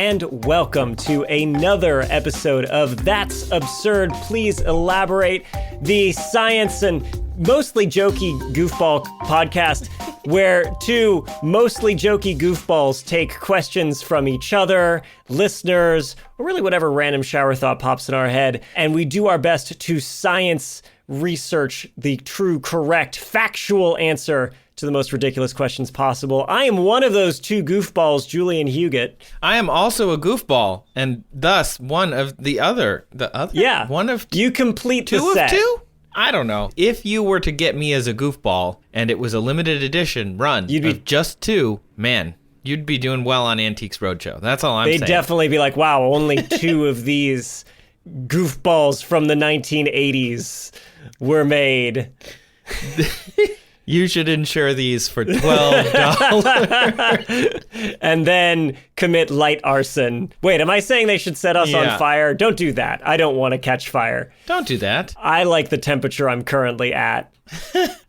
and welcome to another episode of That's Absurd. Please elaborate, the science and mostly jokey goofball podcast where two mostly jokey goofballs take questions from each other, listeners, or really whatever random shower thought pops in our head, and we do our best to science research the true, correct, factual answer to the most ridiculous questions possible. I am one of those two goofballs, Julian Huguet. I am also a goofball, and thus one of the other. The other? Yeah. One of you complete the two set. Of two? I don't know. If you were to get me as a goofball, and it was a limited edition run of just two, man, you'd be doing well on Antiques Roadshow. That's all I'm saying. They'd definitely be like, wow, only two of these goofballs from the 1980s were made. You should insure these for $12. And then commit light arson. Wait, am I saying they should set us on fire? Don't do that. I don't want to catch fire. Don't do that. I like the temperature I'm currently at.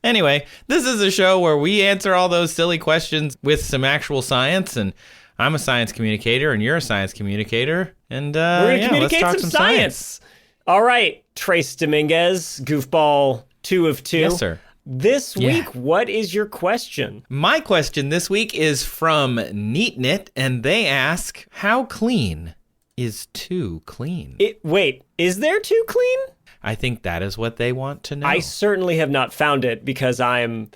Anyway, this is a show where we answer all those silly questions with some actual science, and I'm a science communicator, and you're a science communicator, and we're going to communicate let's talk some science. All right, Trace Dominguez, goofball 2 of 2. Yes, sir. This week, what is your question? My question this week is from NeatNit, and they ask, how clean is too clean? Wait, is there too clean? I think that is what they want to know. I certainly have not found it because I'm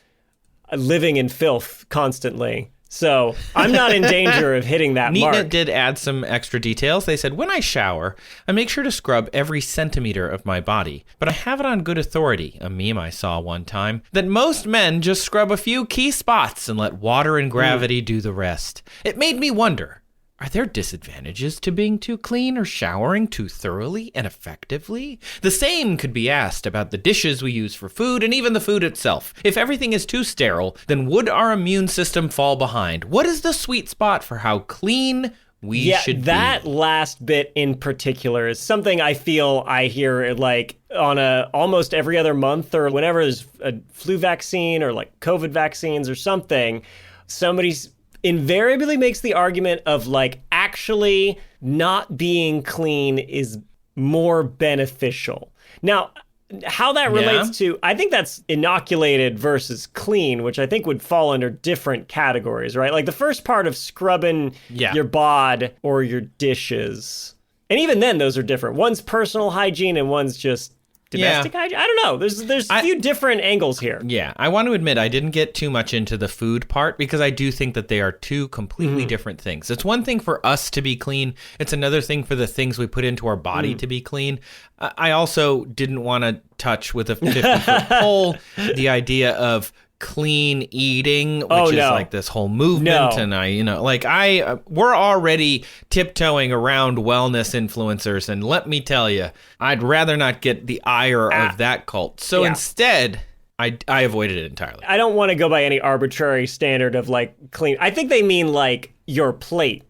living in filth constantly. So I'm not in danger of hitting that mark. NeatNit did add some extra details. They said, when I shower, I make sure to scrub every centimeter of my body. But I have it on good authority, a meme I saw one time, that most men just scrub a few key spots and let water and gravity do the rest. It made me wonder, are there disadvantages to being too clean or showering too thoroughly and effectively? The same could be asked about the dishes we use for food and even the food itself. If everything is too sterile, then would our immune system fall behind? What is the sweet spot for how clean we should be? That last bit in particular is something I feel I hear like on almost every other month or whenever there's a flu vaccine or like COVID vaccines or something. Somebody's invariably makes the argument of like actually not being clean is more beneficial. Now, how that relates to, I think that's inoculated versus clean, which I think would fall under different categories, right? Like the first part of scrubbing your bod or your dishes. And even then, those are different. One's personal hygiene and one's just domestic hygiene? I don't know. There's a few different angles here. Yeah, I want to admit I didn't get too much into the food part because I do think that they are two completely different things. It's one thing for us to be clean. It's another thing for the things we put into our body to be clean. I also didn't want to touch with a 50-foot pole the idea of clean eating, which is like this whole movement. And we're already tiptoeing around wellness influencers. And let me tell you, I'd rather not get the ire of that cult. So instead, I avoided it entirely. I don't want to go by any arbitrary standard of like clean. I think they mean like your plate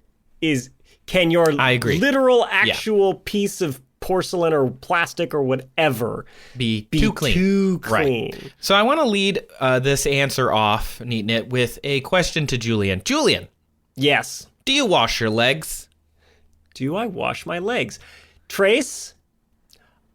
can your literal actual piece of porcelain or plastic or whatever be too clean. Right. So I want to lead this answer off, NeatNit, with a question to Julian. Julian. Yes. Do you wash your legs? Do I wash my legs? Trace,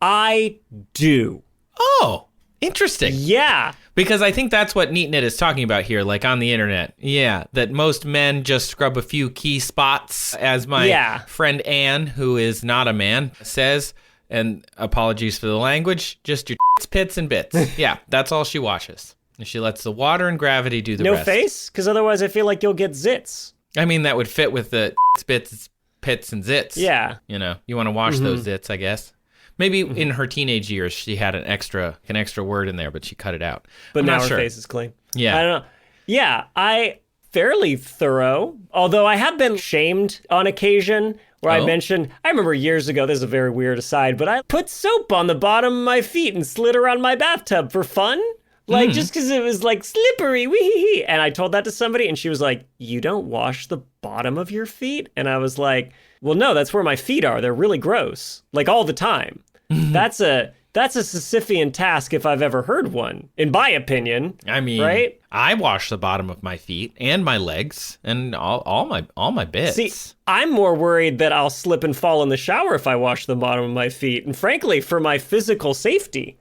I do. Oh, interesting. Yeah. Because I think that's what NeatNit is talking about here, like on the internet. Yeah, that most men just scrub a few key spots, as my friend Anne, who is not a man, says, and apologies for the language, just your pits and bits. Yeah, that's all she washes. And she lets the water and gravity do the rest. No face? Because otherwise I feel like you'll get zits. I mean, that would fit with the spits, pits, and zits. Yeah. You know, you want to wash those zits, I guess. Maybe in her teenage years, she had an extra word in there, but she cut it out. But now her face is clean. Yeah. I don't know. Yeah, I fairly thorough, although I have been shamed on occasion where I remember years ago, this is a very weird aside, but I put soap on the bottom of my feet and slid around my bathtub for fun. Like, just because it was like slippery, wee. And I told that to somebody and she was like, you don't wash the bottom of your feet? And I was like, well, no, that's where my feet are. They're really gross. Like all the time. That's a That's a Sisyphean task if I've ever heard one, in my opinion. I mean, right? I wash the bottom of my feet and my legs and all my bits. See, I'm more worried that I'll slip and fall in the shower if I wash the bottom of my feet. And frankly, for my physical safety,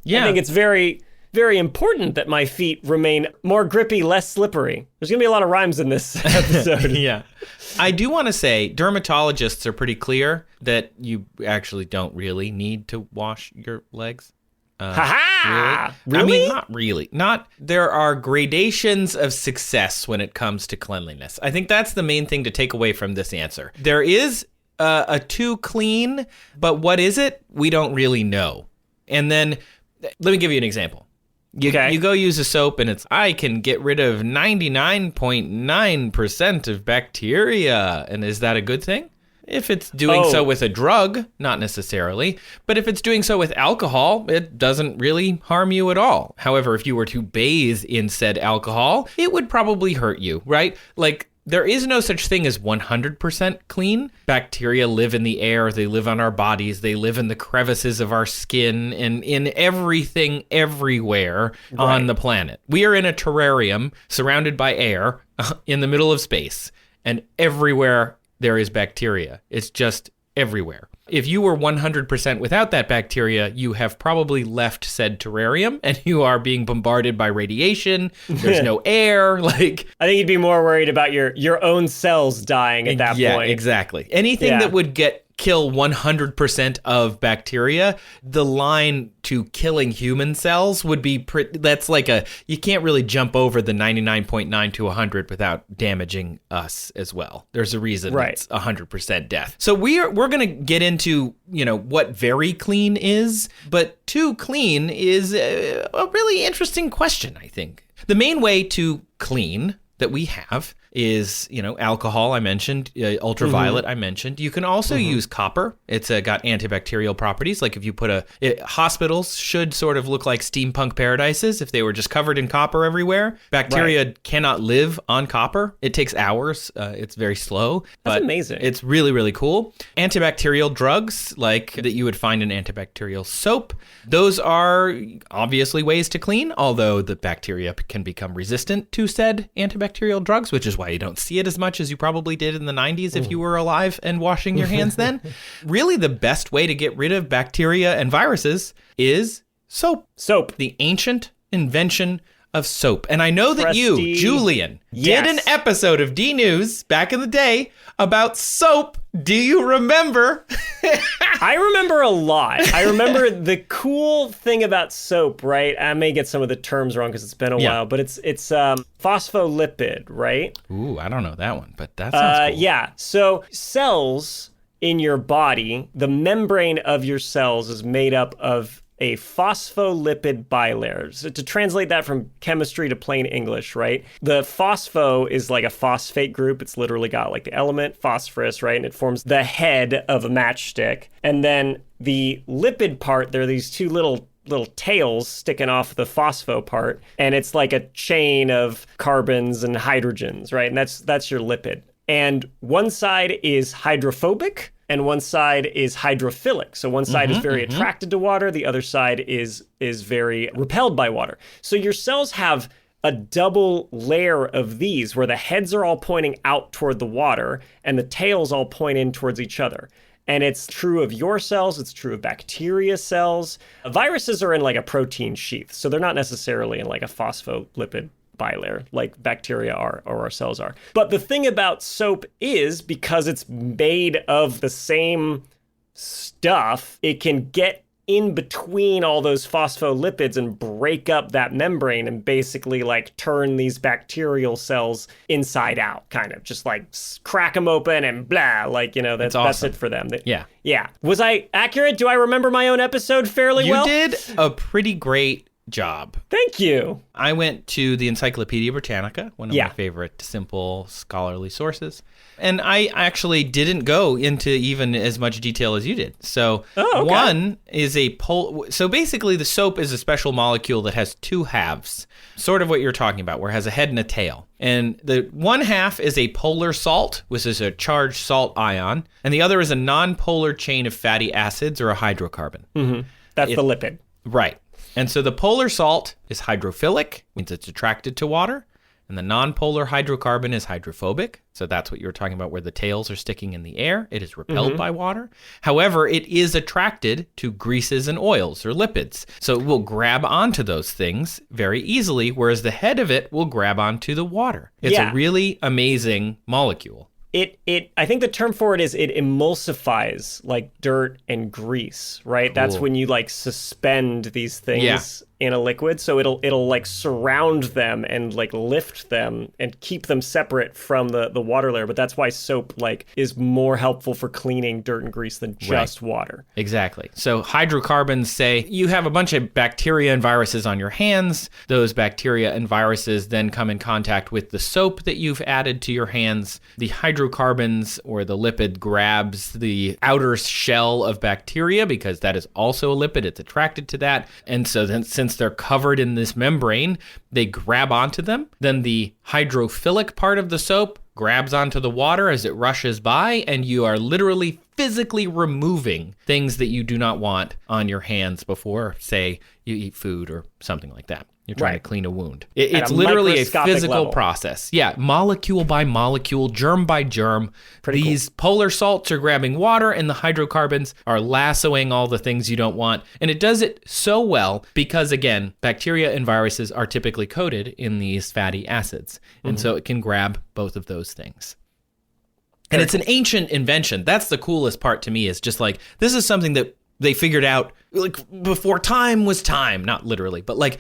I think it's very, very important that my feet remain more grippy, less slippery. There's going to be a lot of rhymes in this episode. Yeah. I do want to say dermatologists are pretty clear that you actually don't really need to wash your legs. Ha-ha! Really? Really? I mean, not really. There are gradations of success when it comes to cleanliness. I think that's the main thing to take away from this answer. There is a too clean, but what is it? We don't really know. And then let me give you an example. You go use a soap and I can get rid of 99.9% of bacteria. And is that a good thing? If it's doing so with a drug, not necessarily. But if it's doing so with alcohol, it doesn't really harm you at all. However, if you were to bathe in said alcohol, it would probably hurt you, right? Like, there is no such thing as 100% clean. Bacteria live in the air, they live on our bodies, they live in the crevices of our skin, and in everything everywhere on the planet. We are in a terrarium surrounded by air in the middle of space, and everywhere there is bacteria. It's just everywhere. If you were 100% without that bacteria, you have probably left said terrarium and you are being bombarded by radiation. There's no air. I think you'd be more worried about your own cells dying at that point. Yeah, exactly. Anything that would kill 100% of bacteria, the line to killing human cells would be that's like you can't really jump over the 99.9 to 100 without damaging us as well. There's a reason it's 100% death. So we're going to get into, what very clean is, but too clean is a really interesting question, I think. The main way to clean that we have is, alcohol, I mentioned, ultraviolet, I mentioned. You can also use copper. It's got antibacterial properties. Like if you hospitals should sort of look like steampunk paradises if they were just covered in copper everywhere. Bacteria cannot live on copper. It takes hours. It's very slow. That's amazing. It's really, really cool. Antibacterial drugs, like that you would find in antibacterial soap. Those are obviously ways to clean, although the bacteria can become resistant to said antibacterial drugs, which is why you don't see it as much as you probably did in the 90s if you were alive and washing your hands then. Really, the best way to get rid of bacteria and viruses is soap. Soap. The ancient invention of soap. And I know that you, Julian, did an episode of D News back in the day about soap. Do you remember? I remember a lot. I remember the cool thing about soap, right? I may get some of the terms wrong because it's been a while, but it's phospholipid, right? Ooh, I don't know that one, but that sounds cool. Yeah, so cells in your body, the membrane of your cells is made up of a phospholipid bilayer. So to translate that from chemistry to plain English, right? The phospho is like a phosphate group. It's literally got like the element phosphorus, right? And it forms the head of a matchstick. And then the lipid part, there are these two little tails sticking off the phospho part. And it's like a chain of carbons and hydrogens, right? And that's your lipid. And one side is hydrophobic, and one side is hydrophilic. So one side is very attracted to water, the other side is very repelled by water. So your cells have a double layer of these where the heads are all pointing out toward the water and the tails all point in towards each other. And it's true of your cells, it's true of bacteria cells. Viruses are in like a protein sheath, so they're not necessarily in like a phospholipid bilayer like bacteria are or our cells are. But the thing about soap is because it's made of the same stuff, it can get in between all those phospholipids and break up that membrane and basically like turn these bacterial cells inside out, kind of just like crack them open and blah, like, that's awesome. That's it for them. Yeah. Was I accurate? Do I remember my own episode fairly well? You did a pretty great job. Thank you. I went to the Encyclopedia Britannica, one of my favorite simple scholarly sources. And I actually didn't go into even as much detail as you did. So one is so basically the soap is a special molecule that has two halves, sort of what you're talking about, where it has a head and a tail. And the one half is a polar salt, which is a charged salt ion, and the other is a non-polar chain of fatty acids or a hydrocarbon. That's the lipid. Right. And so the polar salt is hydrophilic, means it's attracted to water. And the nonpolar hydrocarbon is hydrophobic. So that's what you were talking about, where the tails are sticking in the air. It is repelled by water. However, it is attracted to greases and oils or lipids. So it will grab onto those things very easily, whereas the head of it will grab onto the water. It's a really amazing molecule. I think the term for it is it emulsifies like dirt and grease, right? Cool. That's when you like suspend these things in a liquid. So it'll like surround them and like lift them and keep them separate from the water layer. But that's why soap like is more helpful for cleaning dirt and grease than just water. Exactly. So hydrocarbons say you have a bunch of bacteria and viruses on your hands. Those bacteria and viruses then come in contact with the soap that you've added to your hands. The hydrocarbons or the lipid grabs the outer shell of bacteria because that is also a lipid. It's attracted to that. And so then since they're covered in this membrane, they grab onto them. Then the hydrophilic part of the soap grabs onto the water as it rushes by, and you are literally physically removing things that you do not want on your hands before, say, you eat food or something like that. You're trying to clean a wound. It's literally a physical process. Yeah, molecule by molecule, germ by germ. These polar salts are grabbing water, and the hydrocarbons are lassoing all the things you don't want. And it does it so well because, again, bacteria and viruses are typically coated in these fatty acids. And so it can grab both of those things. And it's an ancient invention. That's the coolest part to me, is just like, this is something that they figured out like before time was time, not literally, but like,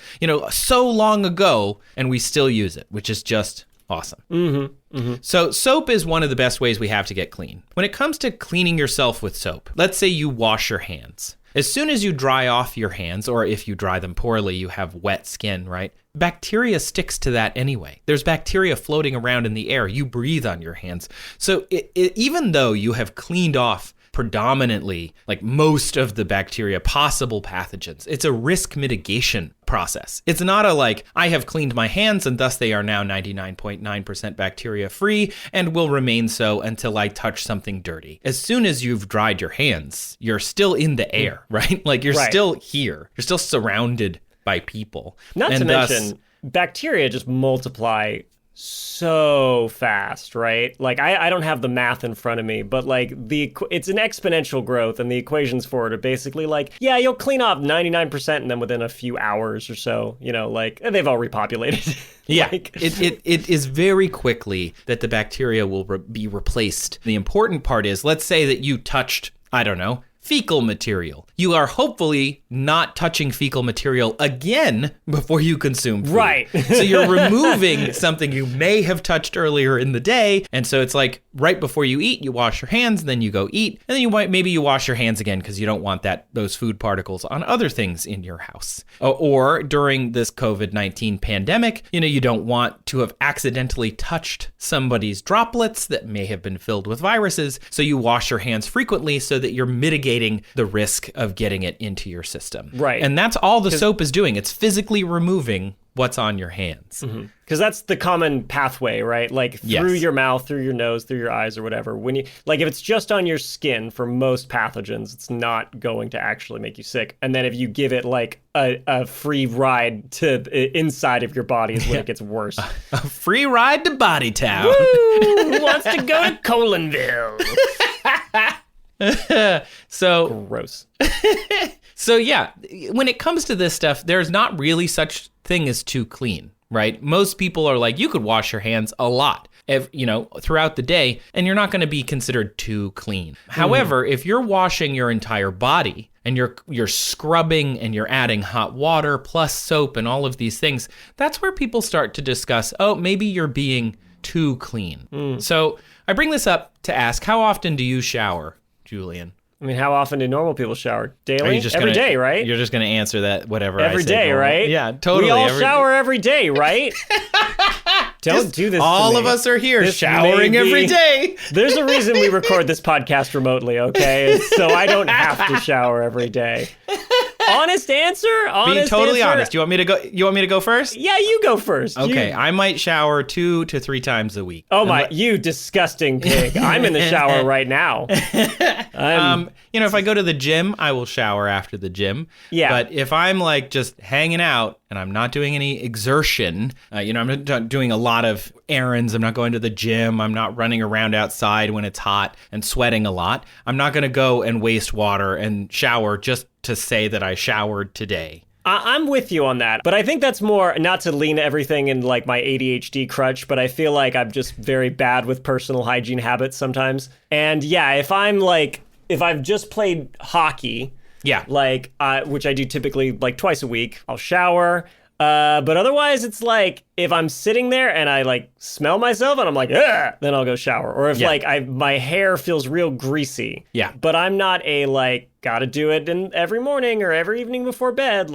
so long ago, and we still use it, which is just awesome. So soap is one of the best ways we have to get clean. When it comes to cleaning yourself with soap, let's say you wash your hands. As soon as you dry off your hands, or if you dry them poorly, you have wet skin, right? Bacteria sticks to that anyway. There's bacteria floating around in the air. You breathe on your hands. So even though you have cleaned off predominantly like most of the bacteria, possible pathogens, it's a risk mitigation process. It's not a like, I have cleaned my hands and thus they are now 99.9% bacteria free and will remain so until I touch something dirty. As soon as you've dried your hands, you're still in the air, right? Like you're still here. You're still surrounded by people. Not to mention, bacteria just multiply so fast, right? Like I don't have the math in front of me, but like it's an exponential growth, and the equations for it are basically like, yeah, you'll clean off 99% and then within a few hours or so, like they've all repopulated. Yeah, it is very quickly that the bacteria will be replaced. The important part is, let's say that you touched, I don't know, fecal material. You are hopefully not touching fecal material again before you consume food. Right. So you're removing something you may have touched earlier in the day. And so it's like right before you eat, you wash your hands, and then you go eat. And then maybe you wash your hands again because you don't want those food particles on other things in your house. Or during this COVID-19 pandemic, you don't want to have accidentally touched somebody's droplets that may have been filled with viruses. So you wash your hands frequently so that you're mitigating the risk of getting it into your system. Right. And that's all the soap is doing. It's physically removing what's on your hands. Because that's the common pathway, right? Like through your mouth, through your nose, through your eyes or whatever. When you if it's just on your skin for most pathogens, it's not going to actually make you sick. And then if you give it like a free ride to the inside of your body is when it gets worse. A free ride to Body Town. Woo! Who wants to go to Colinville? So gross. So yeah, when it comes to this stuff, there's not really such thing as too clean, right? Most people are like, you could wash your hands a lot, throughout the day, and you're not going to be considered too clean. However, if you're washing your entire body and you're scrubbing and you're adding hot water plus soap and all of these things, that's where people start to discuss, oh, maybe you're being too clean. So I bring this up to ask, how often do you shower, Julian? I mean, how often do normal people shower? Daily? Are you just every day, right? You're just going to answer that whatever every I say. Every day, right? Yeah, totally. We all shower every day, right? Don't do this all to me. of us are here this showering every day. There's a reason we record this podcast remotely, okay? So I don't have to shower every day. Honest answer? Being totally honest. You want me to go? You want me to go first? Yeah, you go first. Okay, I might shower 2 to 3 times a week. Oh my, you disgusting pig. I'm in the shower right now. If I go to the gym, I will shower after the gym. Yeah. But if I'm like just hanging out and I'm not doing any exertion, I'm not doing a lot of errands. I'm not going to the gym. I'm not running around outside when it's hot and sweating a lot. I'm not going to go and waste water and shower just to say that I showered today. I'm with you on that, but I think that's more, not to lean everything in like my ADHD crutch, but I feel like I'm just very bad with personal hygiene habits sometimes. And yeah, if I've just played hockey, which I do typically like twice a week, I'll shower. But otherwise, it's like if I'm sitting there and I like smell myself and I'm like, ugh, then I'll go shower. Or if my hair feels real greasy. Yeah. But I'm not gotta do it every morning or every evening before bed,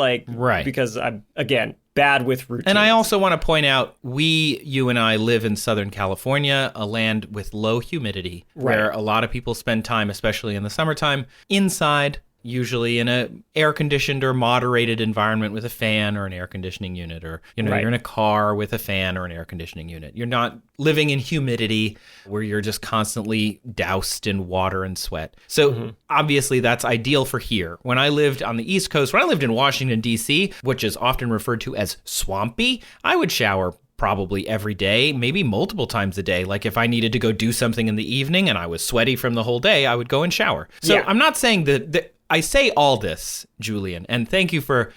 because I'm, again, bad with routine. And I also want to point out, you and I live in Southern California, a land with low humidity, where a lot of people spend time, especially in the summertime, inside, usually in a air-conditioned or moderated environment with a fan or an air conditioning unit, or you're in a car with a fan or an air conditioning unit. You're not living in humidity where you're just constantly doused in water and sweat. So obviously that's ideal for here. When I lived on the East Coast, when I lived in Washington, D.C., which is often referred to as swampy, I would shower probably every day, maybe multiple times a day. Like if I needed to go do something in the evening and I was sweaty from the whole day, I would go and shower. So I'm not saying that I say all this, Julian, and thank you for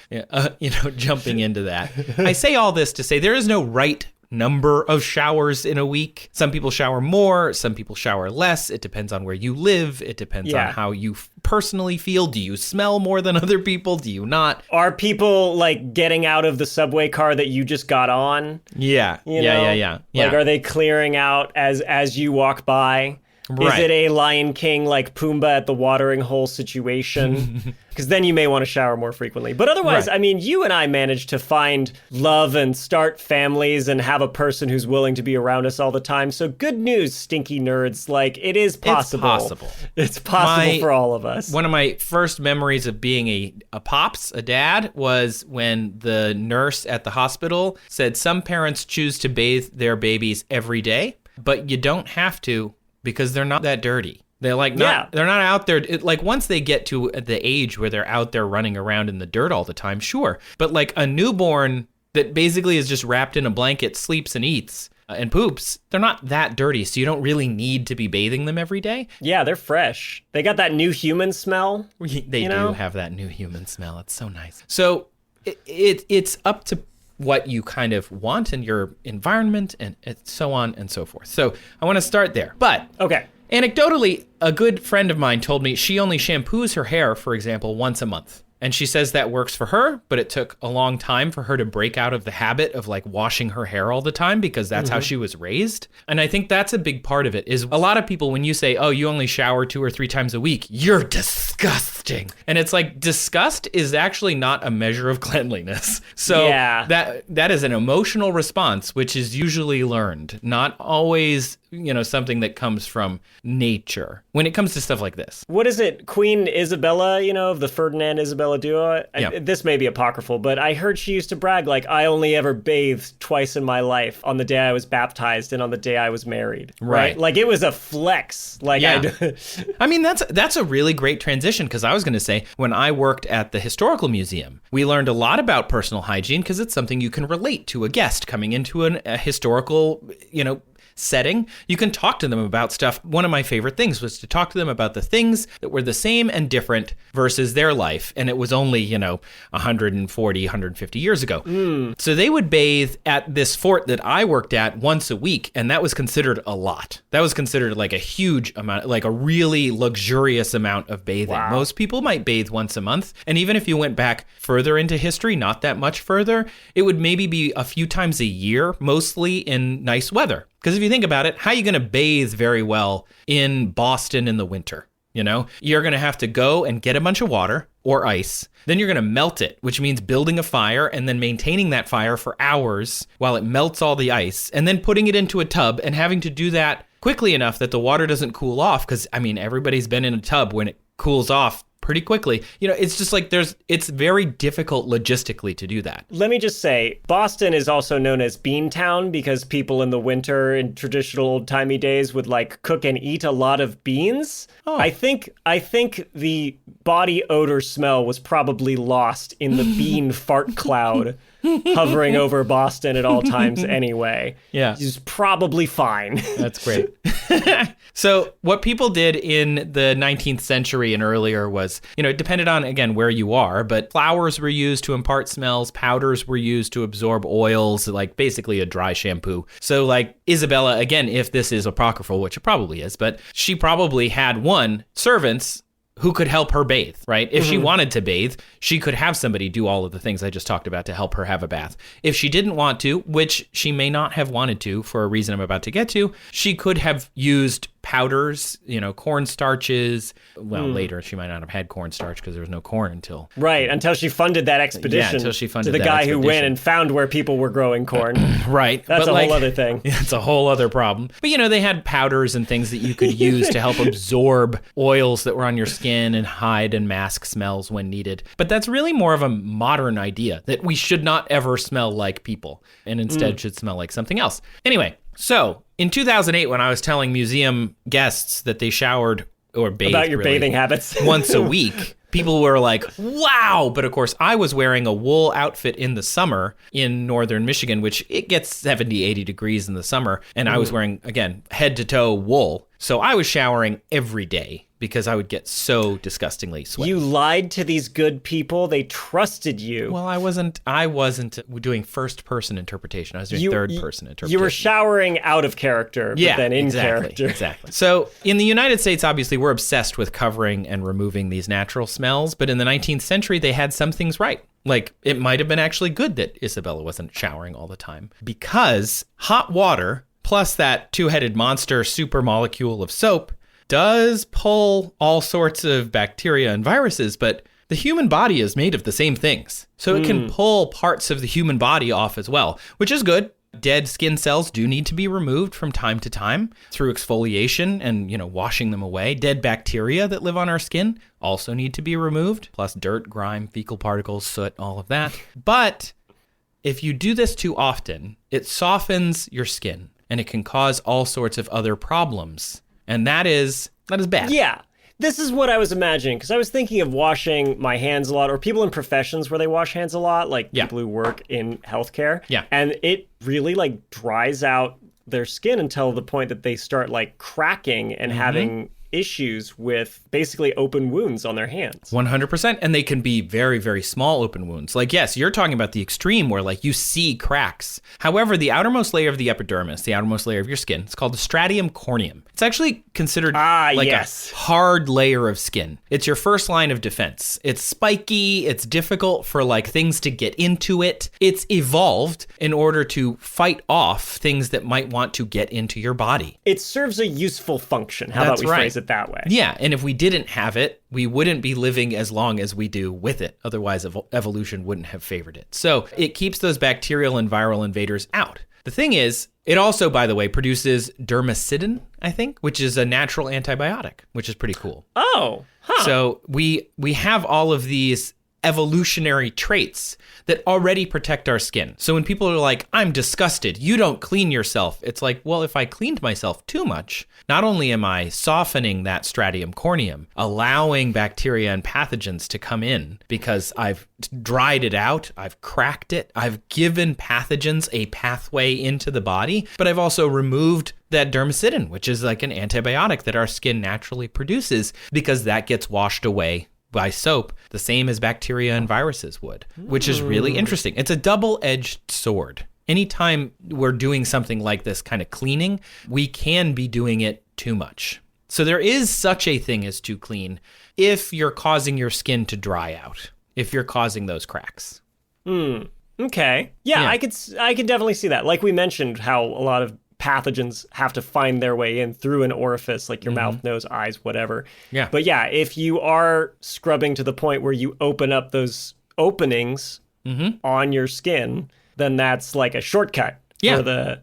jumping into that. I say all this to say there is no right number of showers in a week. Some people shower more, some people shower less. It depends on where you live. It depends on how you personally feel. Do you smell more than other people? Do you not? Are people like getting out of the subway car that you just got on? Yeah. Yeah. Like, are they clearing out as you walk by? Is it a Lion King like Pumbaa at the watering hole situation? Because then you may want to shower more frequently. But otherwise, I mean, you and I managed to find love and start families and have a person who's willing to be around us all the time. So good news, stinky nerds. Like, it is possible. It's possible for all of us. One of my first memories of being a pops, a dad, was when the nurse at the hospital said some parents choose to bathe their babies every day, but you don't have to, because they're not that dirty. They're they're not out there. Once they get to the age where they're out there running around in the dirt all the time, sure. But like a newborn that basically is just wrapped in a blanket, sleeps and eats and poops, they're not that dirty. So you don't really need to be bathing them every day. Yeah, they're fresh. They got that new human smell. They do have that new human smell. It's so nice. So it's up to what you kind of want in your environment and so on and so forth. So I want to start there. But anecdotally, a good friend of mine told me she only shampoos her hair, for example, once a month. And she says that works for her, but it took a long time for her to break out of the habit of like washing her hair all the time, because that's how she was raised. And I think that's a big part of it. Is a lot of people, when you say, oh, you only shower 2 or 3 times a week, you're disgusting. And it's like, disgust is actually not a measure of cleanliness. So that is an emotional response, which is usually learned, not always something that comes from nature when it comes to stuff like this. What is it? Queen Isabella, of the Ferdinand Isabella duo? This may be apocryphal, but I heard she used to brag, like, I only ever bathed twice in my life, on the day I was baptized and on the day I was married. Right? Like, it was a flex. Like, I mean, that's a really great transition, because I was going to say, when I worked at the Historical Museum, we learned a lot about personal hygiene, because it's something you can relate to a guest coming into a historical, setting. You can talk to them about stuff. One of my favorite things was to talk to them about the things that were the same and different versus their life. And it was only, 140, 150 years ago. So they would bathe at this fort that I worked at once a week. And that was considered a lot. That was considered like a huge amount, like a really luxurious amount of bathing. Wow. Most people might bathe once a month. And even if you went back further into history, not that much further, it would maybe be a few times a year, mostly in nice weather. Because if you think about it, how are you going to bathe very well in Boston in the winter? You're going to have to go and get a bunch of water or ice. Then you're going to melt it, which means building a fire and then maintaining that fire for hours while it melts all the ice, and then putting it into a tub and having to do that quickly enough that the water doesn't cool off. Because, everybody's been in a tub when it cools off pretty quickly. It's just like it's very difficult logistically to do that. Let me just say, Boston is also known as Beantown because people in the winter in traditional old-timey days would like cook and eat a lot of beans. Oh. I think the body odor smell was probably lost in the bean fart cloud hovering over Boston at all times anyway. Yeah. It's probably fine. That's great. So what people did in the 19th century and earlier was, it depended on, again, where you are, but flowers were used to impart smells, powders were used to absorb oils, like basically a dry shampoo. So like Isabella, again, if this is apocryphal, which it probably is, but she probably had servants who could help her bathe, right? If she wanted to bathe, she could have somebody do all of the things I just talked about to help her have a bath. If she didn't want to, which she may not have wanted to for a reason I'm about to get to, she could have used powders, cornstarches. Well, later she might not have had cornstarch because there was no corn until she funded that expedition. Yeah, until she funded to the that guy expedition. who went and found where people were growing corn. Right. That's a whole other thing. It's a whole other problem. But they had powders and things that you could use to help absorb oils that were on your skin and hide and mask smells when needed. But that's really more of a modern idea that we should not ever smell like people and instead should smell like something else. Anyway, so in 2008, when I was telling museum guests that they showered or bathed about your bathing habits once a week, people were like, wow. But of course, I was wearing a wool outfit in the summer in northern Michigan, which it gets 70, 80 degrees in the summer. And I was wearing, again, head to toe wool. So I was showering every day because I would get so disgustingly sweaty. You lied to these good people. They trusted you. Well, I wasn't doing first-person interpretation. I was doing third-person interpretation. You were showering out of character, but then in character. Exactly. So in the United States, obviously, we're obsessed with covering and removing these natural smells. But in the 19th century, they had some things right. Like, it might have been actually good that Isabella wasn't showering all the time because hot water plus that two-headed monster super molecule of soap does pull all sorts of bacteria and viruses, but the human body is made of the same things. So it can pull parts of the human body off as well, which is good. Dead skin cells do need to be removed from time to time through exfoliation and, washing them away. Dead bacteria that live on our skin also need to be removed, plus dirt, grime, fecal particles, soot, all of that. But if you do this too often, it softens your skin and it can cause all sorts of other problems. And that is bad. Yeah. This is what I was imagining, because I was thinking of washing my hands a lot, or people in professions where they wash hands a lot, like people who work in healthcare. Yeah. And it really dries out their skin until the point that they start cracking and having issues with basically open wounds on their hands. 100%. And they can be very, very small open wounds. Yes, you're talking about the extreme where you see cracks. However, the outermost layer of the epidermis, the outermost layer of your skin, it's called the stratium corneum. It's actually considered a hard layer of skin. It's your first line of defense. It's spiky. It's difficult for things to get into it. It's evolved in order to fight off things that might want to get into your body. It serves a useful function. How about we phrase it that way? Yeah, and if we didn't have it, we wouldn't be living as long as we do with it. Otherwise, evolution wouldn't have favored it. So it keeps those bacterial and viral invaders out. The thing is, it also, by the way, produces dermacidin, I think, which is a natural antibiotic, which is pretty cool. Oh, huh. So we have all of these evolutionary traits that already protect our skin. So when people are like, I'm disgusted, you don't clean yourself. It's like, well, if I cleaned myself too much, not only am I softening that stratium corneum, allowing bacteria and pathogens to come in because I've dried it out, I've cracked it, I've given pathogens a pathway into the body, but I've also removed that dermacidin, which is an antibiotic that our skin naturally produces because that gets washed away by soap, the same as bacteria and viruses would, which is really interesting. It's a double-edged sword. Anytime we're doing something like this kind of cleaning, we can be doing it too much. So there is such a thing as too clean if you're causing your skin to dry out, if you're causing those cracks. Okay. Yeah, I could definitely see that. Like we mentioned, how a lot of pathogens have to find their way in through an orifice, like your mouth, nose, eyes, whatever. Yeah. But yeah, if you are scrubbing to the point where you open up those openings on your skin, then that's a shortcut for the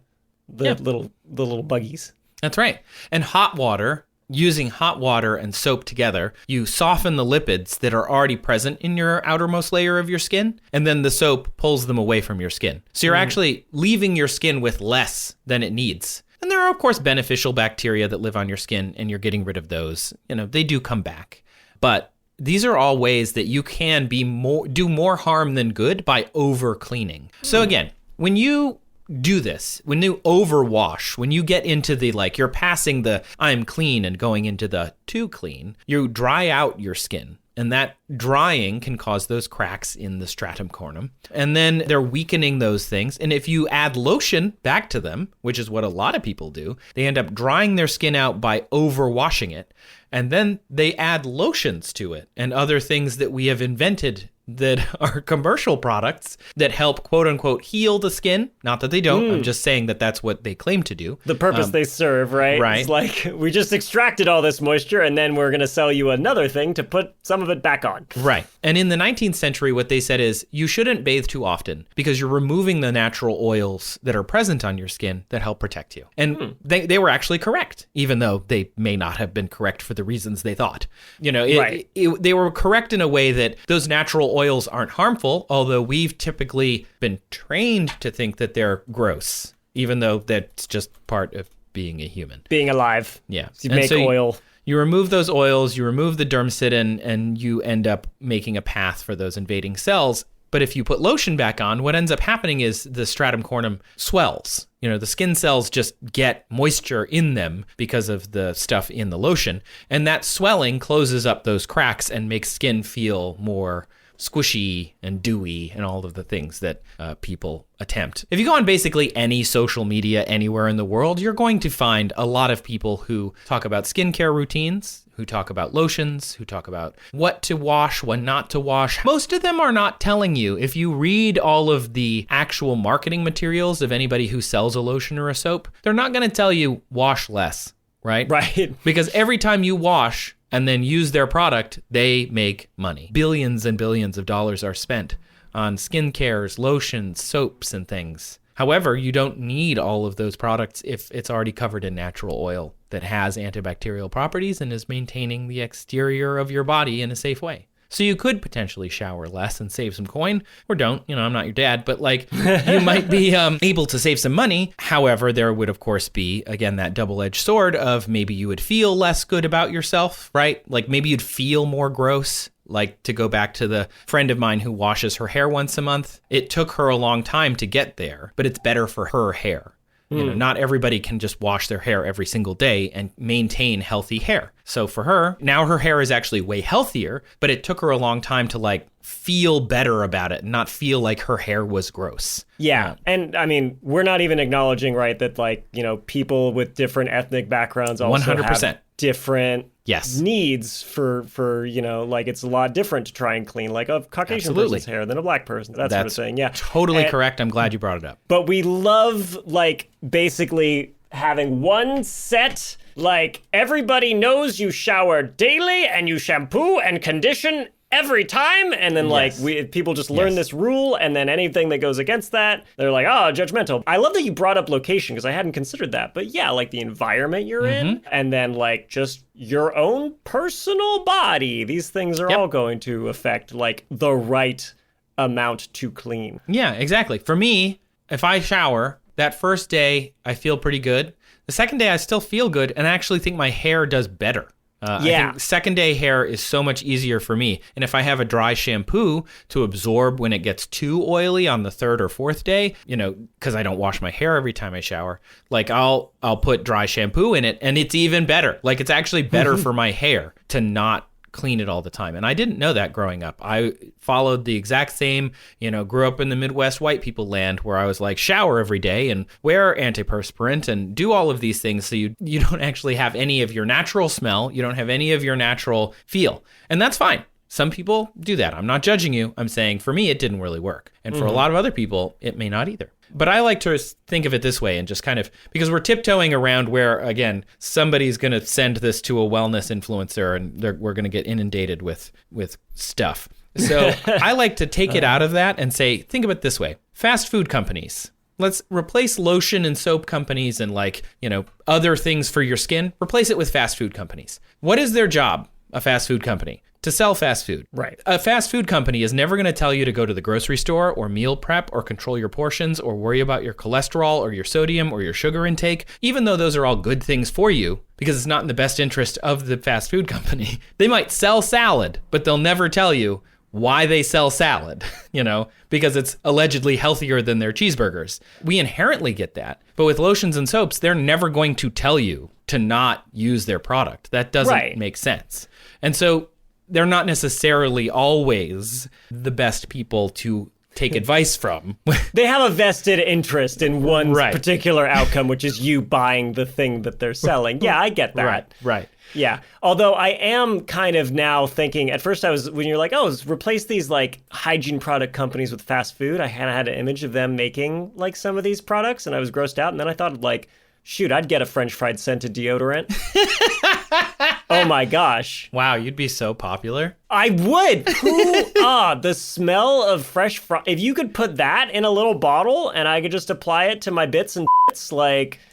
little buggies. That's right. And hot water using hot water and soap together, you soften the lipids that are already present in your outermost layer of your skin, and then the soap pulls them away from your skin. So you're actually leaving your skin with less than it needs. And there are, of course, beneficial bacteria that live on your skin, and you're getting rid of those. They do come back. But these are all ways that you can do more harm than good by over cleaning. So again, when you do this, when you overwash, when you get into the you're passing the I'm clean and going into the too clean, you dry out your skin. And that drying can cause those cracks in the stratum corneum. And then they're weakening those things. And if you add lotion back to them, which is what a lot of people do, they end up drying their skin out by overwashing it. And then they add lotions to it and other things that we have invented that are commercial products that help, quote unquote, heal the skin. Not that they don't. I'm just saying that that's what they claim to do. The purpose they serve, right? Right. It's like, we just extracted all this moisture and then we're going to sell you another thing to put some of it back on. Right. And in the 19th century, what they said is you shouldn't bathe too often because you're removing the natural oils that are present on your skin that help protect you. And they were actually correct, even though they may not have been correct for the reasons they thought. They were correct in a way that those natural oils aren't harmful, although we've typically been trained to think that they're gross, even though that's just part of being a human. Being alive. Yeah. You make oil. You remove those oils, you remove the dermcidin, and you end up making a path for those invading cells. But if you put lotion back on, what ends up happening is the stratum corneum swells. The skin cells just get moisture in them because of the stuff in the lotion. And that swelling closes up those cracks and makes skin feel more squishy and dewy and all of the things that people attempt. If you go on basically any social media anywhere in the world, you're going to find a lot of people who talk about skincare routines, who talk about lotions, who talk about what to wash, what not to wash. Most of them are not telling you. If you read all of the actual marketing materials of anybody who sells a lotion or a soap, they're not going to tell you wash less, right? Right. Because every time you wash and then use their product, they make money. Billions and billions of dollars are spent on skincares, lotions, soaps, and things. However, you don't need all of those products if it's already covered in natural oil that has antibacterial properties and is maintaining the exterior of your body in a safe way. So you could potentially shower less and save some coin, or don't. I'm not your dad, but you might be able to save some money. However, there would, of course, be, again, that double-edged sword of maybe you would feel less good about yourself, right? Maybe you'd feel more gross. To go back to the friend of mine who washes her hair once a month, it took her a long time to get there, but it's better for her hair. Not everybody can just wash their hair every single day and maintain healthy hair. So for her, now her hair is actually way healthier, but it took her a long time to feel better about it and not feel like her hair was gross. Yeah. And I mean, we're not even acknowledging, right, that people with different ethnic backgrounds also 100%. have different Yes. needs for it's a lot different to try and clean a Caucasian person's hair than a black person, that sort of thing. Yeah. Totally correct. I'm glad you brought it up. But we love basically having one set, everybody knows you shower daily and you shampoo and condition every time, and then people just learn this rule, and then anything that goes against that, they're judgmental. I love that you brought up location because I hadn't considered that, but yeah, the environment you're in, and then just your own personal body. These things are all going to affect the right amount to clean. Yeah, exactly. For me, if I shower, that first day I feel pretty good. The second day I still feel good, and I actually think my hair does better. I think second day hair is so much easier for me. And if I have a dry shampoo to absorb when it gets too oily on the third or fourth day, because I don't wash my hair every time I shower, I'll put dry shampoo in it and it's even better. It's actually better for my hair to not clean it all the time. And I didn't know that growing up. I followed the exact same, grew up in the Midwest white people land where I was shower every day and wear antiperspirant and do all of these things so you don't actually have any of your natural smell. You don't have any of your natural feel. And that's fine. Some people do that. I'm not judging you. I'm saying for me, it didn't really work. And for a lot of other people, it may not either. But I like to think of it this way and just kind of, because we're tiptoeing around where, again, somebody's going to send this to a wellness influencer and we're going to get inundated with stuff. So I like to take it out of that and say, think of it this way. Fast food companies, Let's replace lotion and soap companies and other things for your skin. Replace it with fast food companies. What is their job, a fast food company? To sell fast food. Right. A fast food company is never going to tell you to go to the grocery store or meal prep or control your portions or worry about your cholesterol or your sodium or your sugar intake, even though those are all good things for you, because it's not in the best interest of the fast food company. They might sell salad, but they'll never tell you why they sell salad, because it's allegedly healthier than their cheeseburgers. We inherently get that. But with lotions and soaps, they're never going to tell you to not use their product. That doesn't make sense. And so they're not necessarily always the best people to take advice from. They have a vested interest in one particular outcome, which is you buying the thing that they're selling. Yeah, I get that. Right. Yeah. Although I am kind of now thinking, at first when you're like, replace these hygiene product companies with fast food, I had an image of them making some of these products and I was grossed out. And then I thought shoot, I'd get a French fried scented deodorant. Oh my gosh. Wow, you'd be so popular. I would. The smell of fresh fries. If you could put that in a little bottle and I could just apply it to my bits and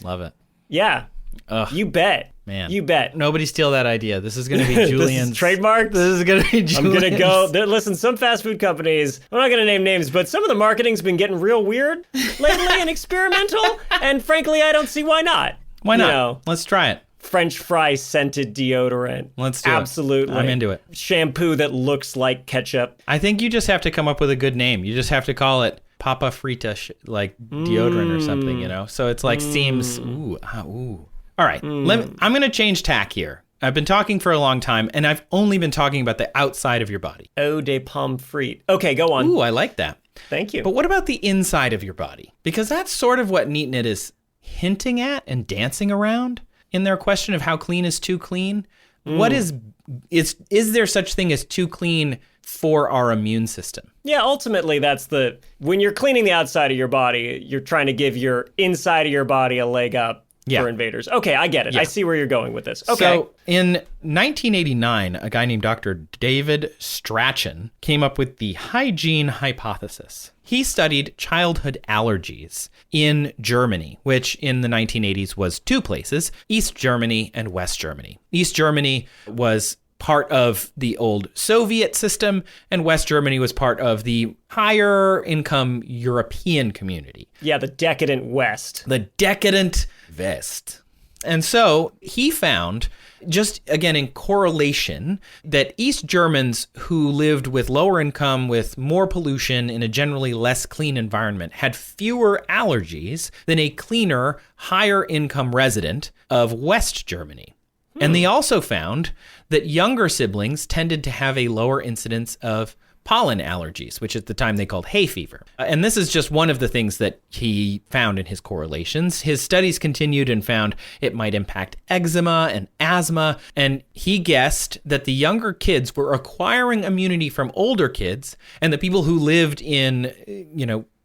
Love it. Yeah. Ugh. You bet. Man. You bet. Nobody steal that idea. This is going to be Julian's. Trademark. This is going to be Julian's. I'm going to go. Listen, some fast food companies, I'm not going to name names, but some of the marketing's been getting real weird lately and experimental. And frankly, I don't see why not. Why not? Let's try it. French fry scented deodorant. Let's do Absolutely. I'm into it. Shampoo that looks like ketchup. I think you just have to come up with a good name. You just have to call it Papa Frita deodorant or something, So it's seems, ooh. All right, I'm going to change tack here. I've been talking for a long time, and I've only been talking about the outside of your body. Eau de pomme frite. Okay, go on. Ooh, I like that. Thank you. But what about the inside of your body? Because that's sort of what NeatNit is hinting at and dancing around in their question of how clean is too clean. What is there such thing as too clean for our immune system? Yeah, ultimately, when you're cleaning the outside of your body, you're trying to give your inside of your body a leg up. For invaders. Okay, I get it. Yeah. I see where you're going with this. Okay. So in 1989, a guy named Dr. David Strachan came up with the hygiene hypothesis. He studied childhood allergies in Germany, which in the 1980s was two places, East Germany and West Germany. East Germany was part of the old Soviet system, and West Germany was part of the higher income European community. Yeah, the decadent West. The decadent West. And so he found, just again in correlation, that East Germans who lived with lower income, with more pollution in a generally less clean environment, had fewer allergies than a cleaner, higher income resident of West Germany. And they also found that younger siblings tended to have a lower incidence of pollen allergies, which at the time they called hay fever. And this is just one of the things that he found in his correlations. His studies continued and found it might impact eczema and asthma. And he guessed that the younger kids were acquiring immunity from older kids, and the people who lived in,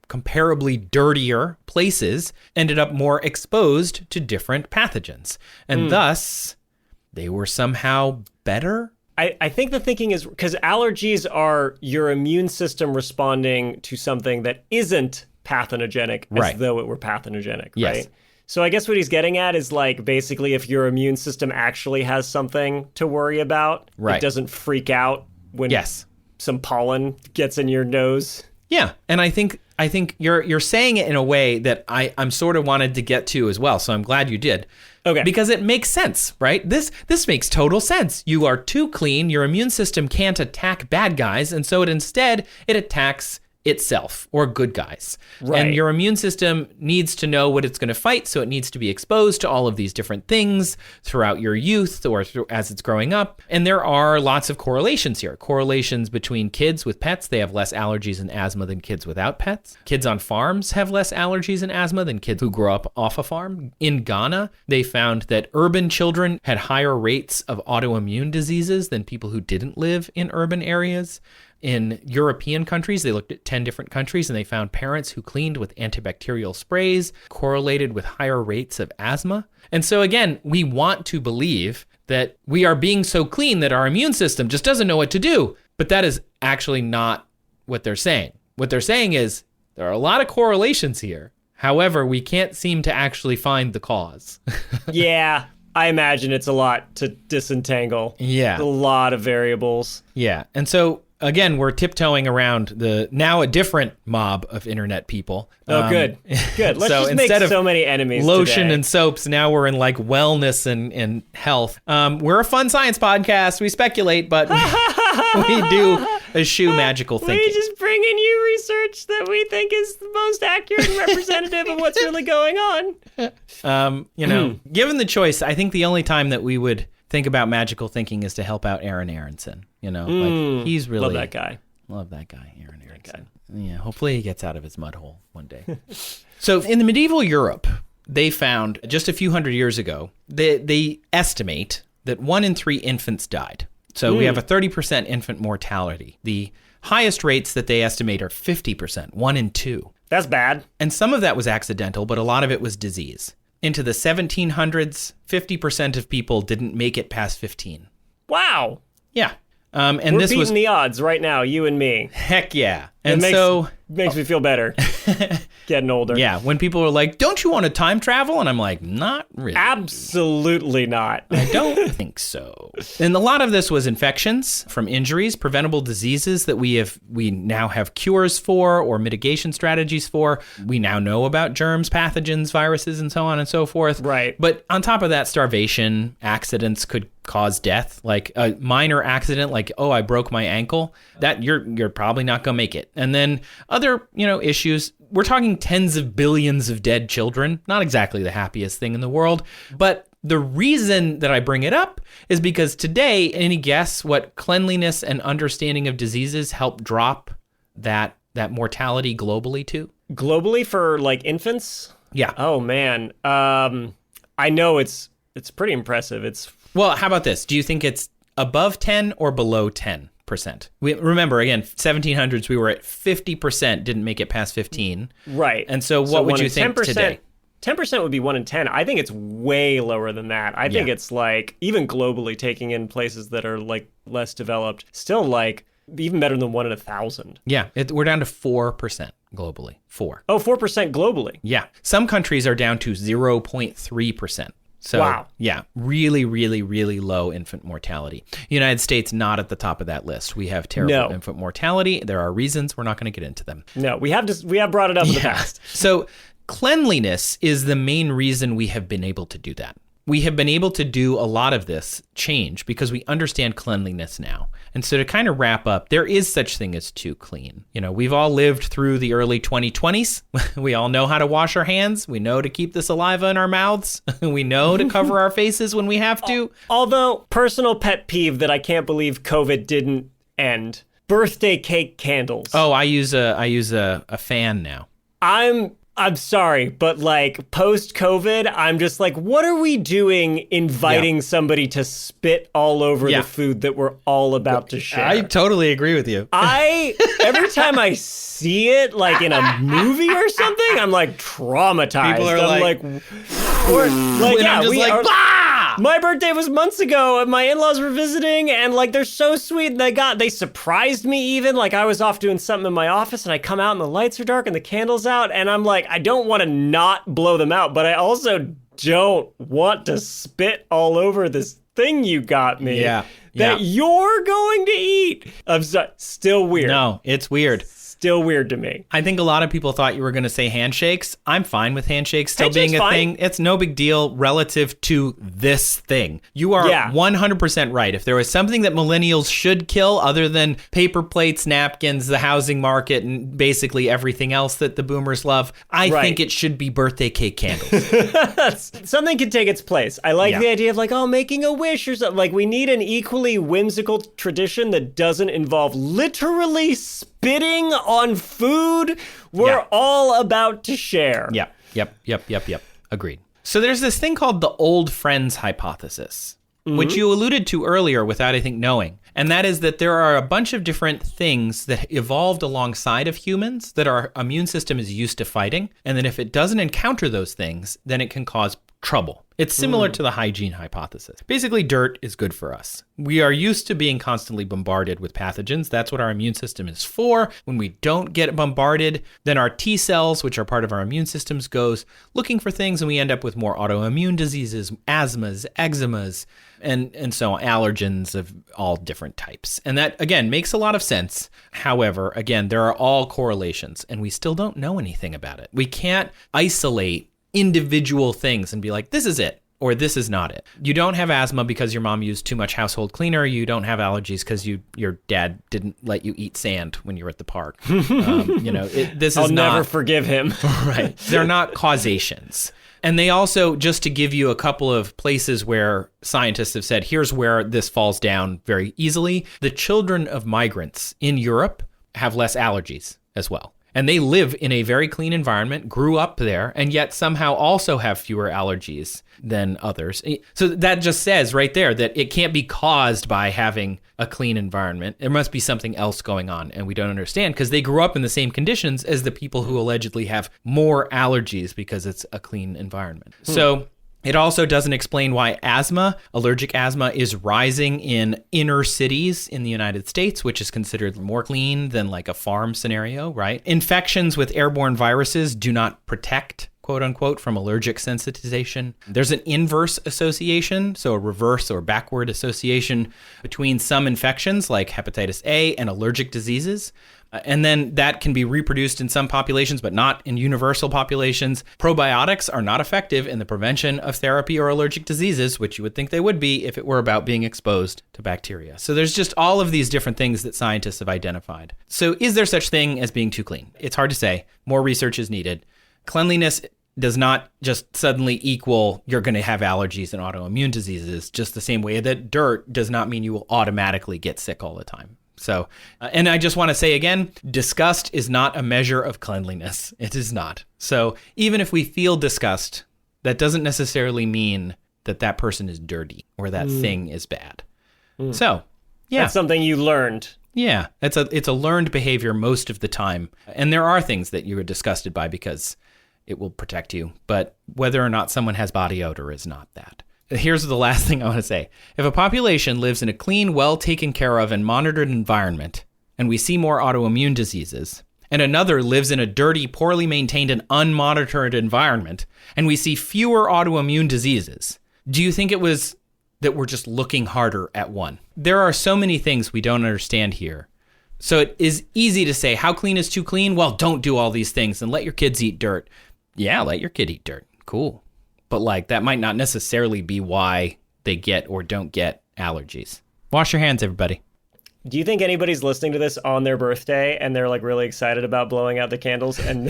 comparably dirtier places ended up more exposed to different pathogens. And thus, they were somehow better. I think the thinking is because allergies are your immune system responding to something that isn't pathogenic as though it were pathogenic, yes. Right? So I guess what he's getting at is basically if your immune system actually has something to worry about, it doesn't freak out when some pollen gets in your nose. Yeah, and I think you're saying it in a way that I'm sort of wanted to get to as well, so I'm glad you did. Okay. Because it makes sense, right? This makes total sense. You are too clean, your immune system can't attack bad guys, and so it attacks itself or good guys. Right. And your immune system needs to know what it's going to fight, so it needs to be exposed to all of these different things throughout your youth or as it's growing up. And there are lots of correlations here. Correlations between kids with pets. They have less allergies and asthma than kids without pets. Kids on farms have less allergies and asthma than kids who grow up off a farm. In Ghana, they found that urban children had higher rates of autoimmune diseases than people who didn't live in urban areas. In European countries, they looked at 10 different countries, and they found parents who cleaned with antibacterial sprays correlated with higher rates of asthma. And so again, we want to believe that we are being so clean that our immune system just doesn't know what to do. But that is actually not what they're saying. What they're saying is there are a lot of correlations here. However, we can't seem to actually find the cause. Yeah, I imagine it's a lot to disentangle. Yeah. A lot of variables. Yeah. And so, again, we're tiptoeing around the now a different mob of internet people. Oh, good. Good. Let's so just make so many enemies lotion today. and soaps, now we're in like wellness and health. We're a fun science podcast. We speculate, but we do eschew magical thinking. We just bring in you research that we think is the most accurate and representative of what's really going on. Given the choice, I think the only time that we would think about magical thinking is to help out Aaron Aronson. Like he's really... Love that guy. Love that guy, Aaron Aronson. Yeah, hopefully he gets out of his mud hole one day. So in the medieval Europe, they found just a few hundred years ago, they estimate that 1 in 3 infants died. So we have a 30% infant mortality. The highest rates that they estimate are 50%, 1 in 2. That's bad. And some of that was accidental, but a lot of it was disease. Into the 1700s, 50% of people didn't make it past 15. Wow. Yeah. We're beating the odds right now, you and me. Heck yeah. And makes me feel better getting older. Yeah, when people are like, don't you want to time travel? And I'm like, not really. Absolutely not. I don't think so. And a lot of this was infections from injuries, preventable diseases that we now have cures for or mitigation strategies for. We now know about germs, pathogens, viruses, and so on and so forth. Right. But on top of that, starvation, accidents could cause death, like a minor accident, like, oh, I broke my ankle, that you're probably not gonna make it. And then other, issues, we're talking tens of billions of dead children, not exactly the happiest thing in the world. But the reason that I bring it up is because today, any guess what cleanliness and understanding of diseases help drop that mortality globally to? Globally for like infants? Yeah. Oh man. I know it's pretty impressive. Well, how about this? Do you think it's above 10 or below 10%? Remember, again, 1700s, we were at 50% didn't make it past 15. Right. And so what would you think today? 10% would be 1 in 10. I think it's way lower than that. I think it's like, even globally, taking in places that are like less developed, still like even better than 1 in 1,000. Yeah, we're down to 4% globally. 4. Oh, 4% globally. Yeah. Some countries are down to 0.3%. So, wow. Yeah, really, really, really low infant mortality. United States not at the top of that list. We have terrible infant mortality. There are reasons. We're not going to get into them. No, we have brought it up in the past. So cleanliness is the main reason we have been able to do that. We have been able to do a lot of this change because we understand cleanliness now. And so to kind of wrap up, there is such thing as too clean. We've all lived through the early 2020s. We all know how to wash our hands. We know to keep the saliva in our mouths. We know to cover our faces when we have to. Although, personal pet peeve that I can't believe COVID didn't end. Birthday cake candles. Oh, I use a fan now. I'm sorry, but like post-COVID, I'm just like, what are we doing inviting somebody to spit all over the food that we're all about to share? I totally agree with you. Every time I see it, like in a movie or something, I'm like traumatized. People are my birthday was months ago and my in-laws were visiting and like they're so sweet. They surprised me even. Like I was off doing something in my office and I come out and the lights are dark and the candle's out and I'm like, I don't want to not blow them out, but I also don't want to spit all over this thing you got me that you're going to eat. I'm sorry, still weird. No, it's weird. Still weird to me. I think a lot of people thought you were going to say handshakes. I'm fine with handshakes still being a thing. It's no big deal relative to this thing. You are 100% right. If there was something that millennials should kill other than paper plates, napkins, the housing market, and basically everything else that the boomers love, I think it should be birthday cake candles. Something can take its place. I like the idea of like, making a wish or something. Like we need an equally whimsical tradition that doesn't involve literally spitting on food we're all about to share. Yep. Agreed. So there's this thing called the old friends hypothesis, which you alluded to earlier without, I think, knowing. And that is that there are a bunch of different things that evolved alongside of humans that our immune system is used to fighting. And that if it doesn't encounter those things, then it can cause trouble. It's similar to the hygiene hypothesis. Basically, dirt is good for us. We are used to being constantly bombarded with pathogens. That's what our immune system is for. When we don't get bombarded, then our T cells, which are part of our immune systems, goes looking for things, and we end up with more autoimmune diseases, asthmas, eczemas, and so on, allergens of all different types. And that, again, makes a lot of sense. However, again, there are all correlations, and we still don't know anything about it. We can't isolate individual things and be like, this is it, or this is not it. You don't have asthma because your mom used too much household cleaner. You don't have allergies because your dad didn't let you eat sand when you were at the park. I'll never forgive him. Right. They're not causations. And they also, just to give you a couple of places where scientists have said, here's where this falls down very easily. The children of migrants in Europe have less allergies as well. And they live in a very clean environment, grew up there, and yet somehow also have fewer allergies than others. So that just says right there that it can't be caused by having a clean environment. There must be something else going on, and we don't understand because they grew up in the same conditions as the people who allegedly have more allergies because it's a clean environment. So it also doesn't explain why allergic asthma, is rising in inner cities in the United States, which is considered more clean than like a farm scenario, right? Infections with airborne viruses do not protect, quote unquote, from allergic sensitization. There's an inverse association, so a reverse or backward association between some infections like hepatitis A and allergic diseases. And then that can be reproduced in some populations, but not in universal populations. Probiotics are not effective in the prevention of therapy or allergic diseases, which you would think they would be if it were about being exposed to bacteria. So there's just all of these different things that scientists have identified. So is there such thing as being too clean? It's hard to say. More research is needed. Cleanliness does not just suddenly equal you're going to have allergies and autoimmune diseases, just the same way that dirt does not mean you will automatically get sick all the time. So, and I just want to say again, disgust is not a measure of cleanliness. It is not. So even if we feel disgust, that doesn't necessarily mean that that person is dirty or that thing is bad. So, yeah. That's something you learned. Yeah, it's a learned behavior most of the time. And there are things that you are disgusted by because it will protect you. But whether or not someone has body odor is not that. Here's the last thing I want to say. If a population lives in a clean, well taken care of and monitored environment, and we see more autoimmune diseases, and another lives in a dirty, poorly maintained and unmonitored environment, and we see fewer autoimmune diseases, do you think it was that we're just looking harder at one? There are so many things we don't understand here. So it is easy to say, how clean is too clean? Well, don't do all these things and let your kids eat dirt. Yeah, let your kid eat dirt. Cool. But like that might not necessarily be why they get or don't get allergies. Wash your hands, everybody. Do you think anybody's listening to this on their birthday and they're like really excited about blowing out the candles and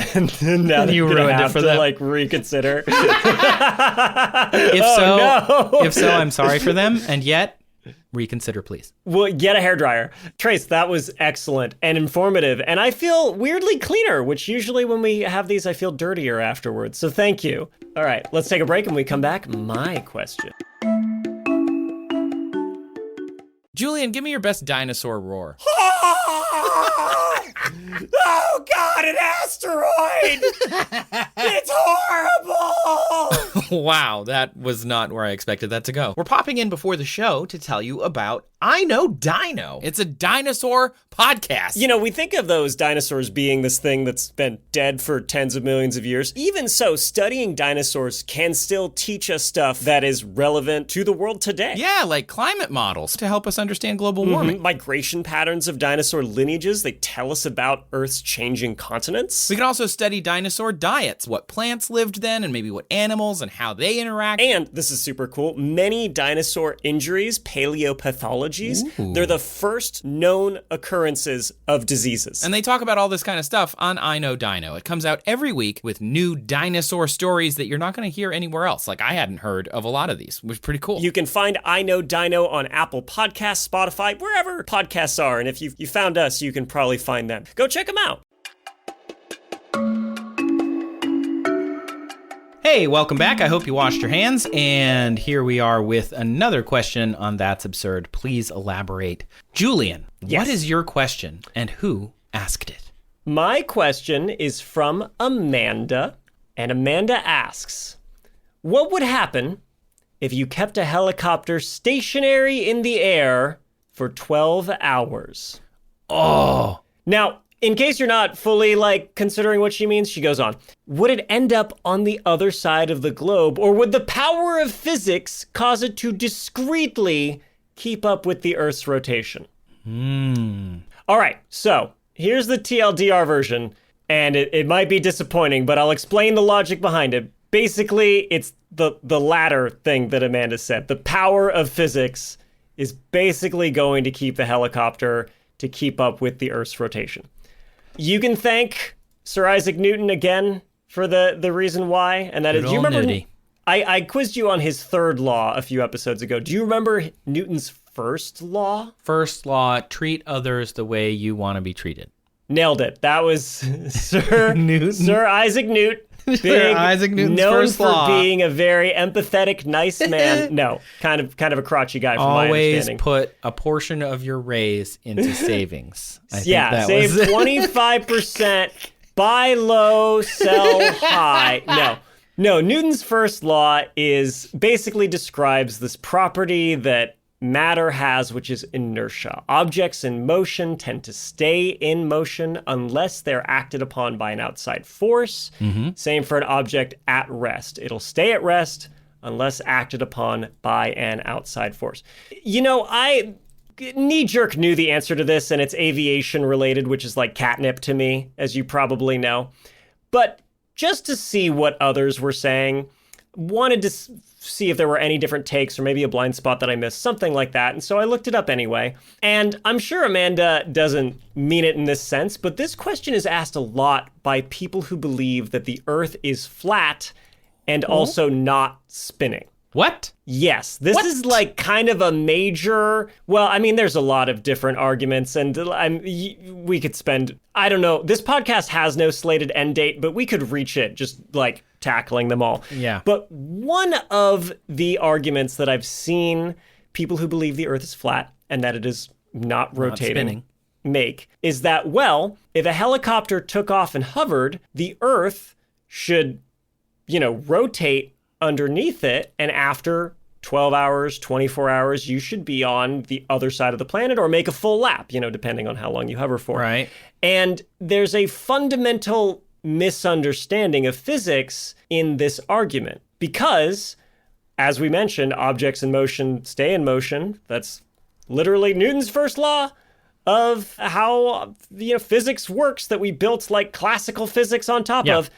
now you ruined it for them? Like reconsider? If so, I'm sorry for them. And yet, reconsider, please. Well, get a hairdryer. Trace, that was excellent and informative. And I feel weirdly cleaner, which usually when we have these, I feel dirtier afterwards. So thank you. All right, let's take a break. And when we come back, my question. Julian, give me your best dinosaur roar. Oh, God, an asteroid! It's horrible! Wow, that was not where I expected that to go. We're popping in before the show to tell you about I Know Dino. It's a dinosaur podcast. You know, we think of those dinosaurs being this thing that's been dead for tens of millions of years. Even so, studying dinosaurs can still teach us stuff that is relevant to the world today. Yeah, like climate models to help us understand global warming. Migration patterns of dinosaur lineages, they tell us about Earth's changing continents. We can also study dinosaur diets, what plants lived then and maybe what animals and how they interact. And, this is super cool, many dinosaur injuries, paleopathologies, they're the first known occurrences of diseases. And they talk about all this kind of stuff on I Know Dino. It comes out every week with new dinosaur stories that you're not going to hear anywhere else. Like I hadn't heard of a lot of these, which is pretty cool. You can find I Know Dino on Apple Podcasts, Spotify, wherever podcasts are. And if you found us, you can probably find them. Go check them out. Hey, welcome back. I hope you washed your hands. And here we are with another question on That's Absurd. Please elaborate. Julian, What is your question and who asked it? My question is from Amanda. And Amanda asks, what would happen if you kept a helicopter stationary in the air for 12 hours. Oh. Now, in case you're not fully considering what she means, she goes on. Would it end up on the other side of the globe, or would the power of physics cause it to discreetly keep up with the Earth's rotation? All right, so here's the TLDR version, and it might be disappointing, but I'll explain the logic behind it. Basically, it's the latter thing that Amanda said. The power of physics is basically going to keep the helicopter to keep up with the Earth's rotation. You can thank Sir Isaac Newton again for the reason why, and that is, do you remember? I quizzed you on his third law a few episodes ago. Do you remember Newton's first law? First law, treat others the way you want to be treated. Nailed it. That was Sir Newton. Sir Isaac Newton. Sir Isaac Newton's first law. Known for being a very empathetic, nice man. No, kind of a crotchety guy from my understanding. Always put a portion of your raise into savings. Save 25%, buy low, sell high. No, Newton's first law basically describes this property that matter has, which is inertia. Objects in motion tend to stay in motion unless they're acted upon by an outside force. Same for an object at rest. It'll stay at rest unless acted upon by an outside force. I knee-jerk knew the answer to this, and it's aviation related, which is like catnip to me, as you probably know. But just to see what others were saying, wanted to see if there were any different takes or maybe a blind spot that I missed, something like that. And so I looked it up anyway. And I'm sure Amanda doesn't mean it in this sense, but this question is asked a lot by people who believe that the Earth is flat and also not spinning. What? Yes, this is kind of a major, there's a lot of different arguments, and we could spend, I don't know, this podcast has no slated end date, but we could reach it just tackling them all. Yeah. But one of the arguments that I've seen people who believe the Earth is flat and that it is not rotating make is that, if a helicopter took off and hovered, the Earth should, rotate underneath it, and after 12 hours, 24 hours, you should be on the other side of the planet or make a full lap, depending on how long you hover for. Right. And there's a fundamental misunderstanding of physics in this argument because, as we mentioned, objects in motion stay in motion. That's literally Newton's first law of how physics works that we built classical physics on top of.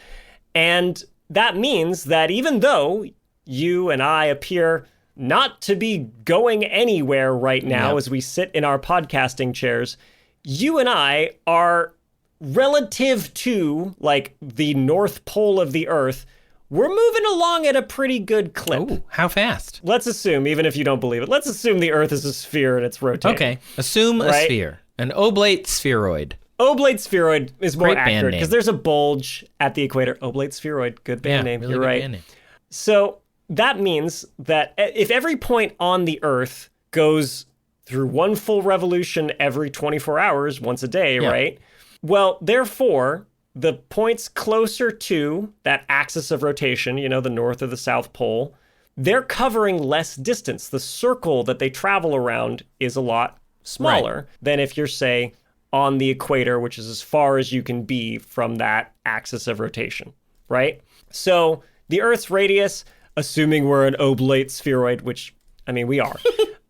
And that means that even though you and I appear not to be going anywhere right now as we sit in our podcasting chairs, you and I are, relative to the North Pole of the Earth, we're moving along at a pretty good clip. Oh, how fast? Let's assume, even if you don't believe it, let's assume the Earth is a sphere and it's rotating. Okay, assume a sphere. An oblate spheroid. Oblate spheroid is more Great accurate because there's a bulge at the equator. Oblate spheroid, good band name. Really You're good right. band name. So that means that if every point on the Earth goes through one full revolution every 24 hours, once a day, right? Well, therefore, the points closer to that axis of rotation, the North or the South Pole, they're covering less distance. The circle that they travel around is a lot smaller than if you're, say, on the equator, which is as far as you can be from that axis of rotation, right? So the Earth's radius, assuming we're an oblate spheroid, which, we are,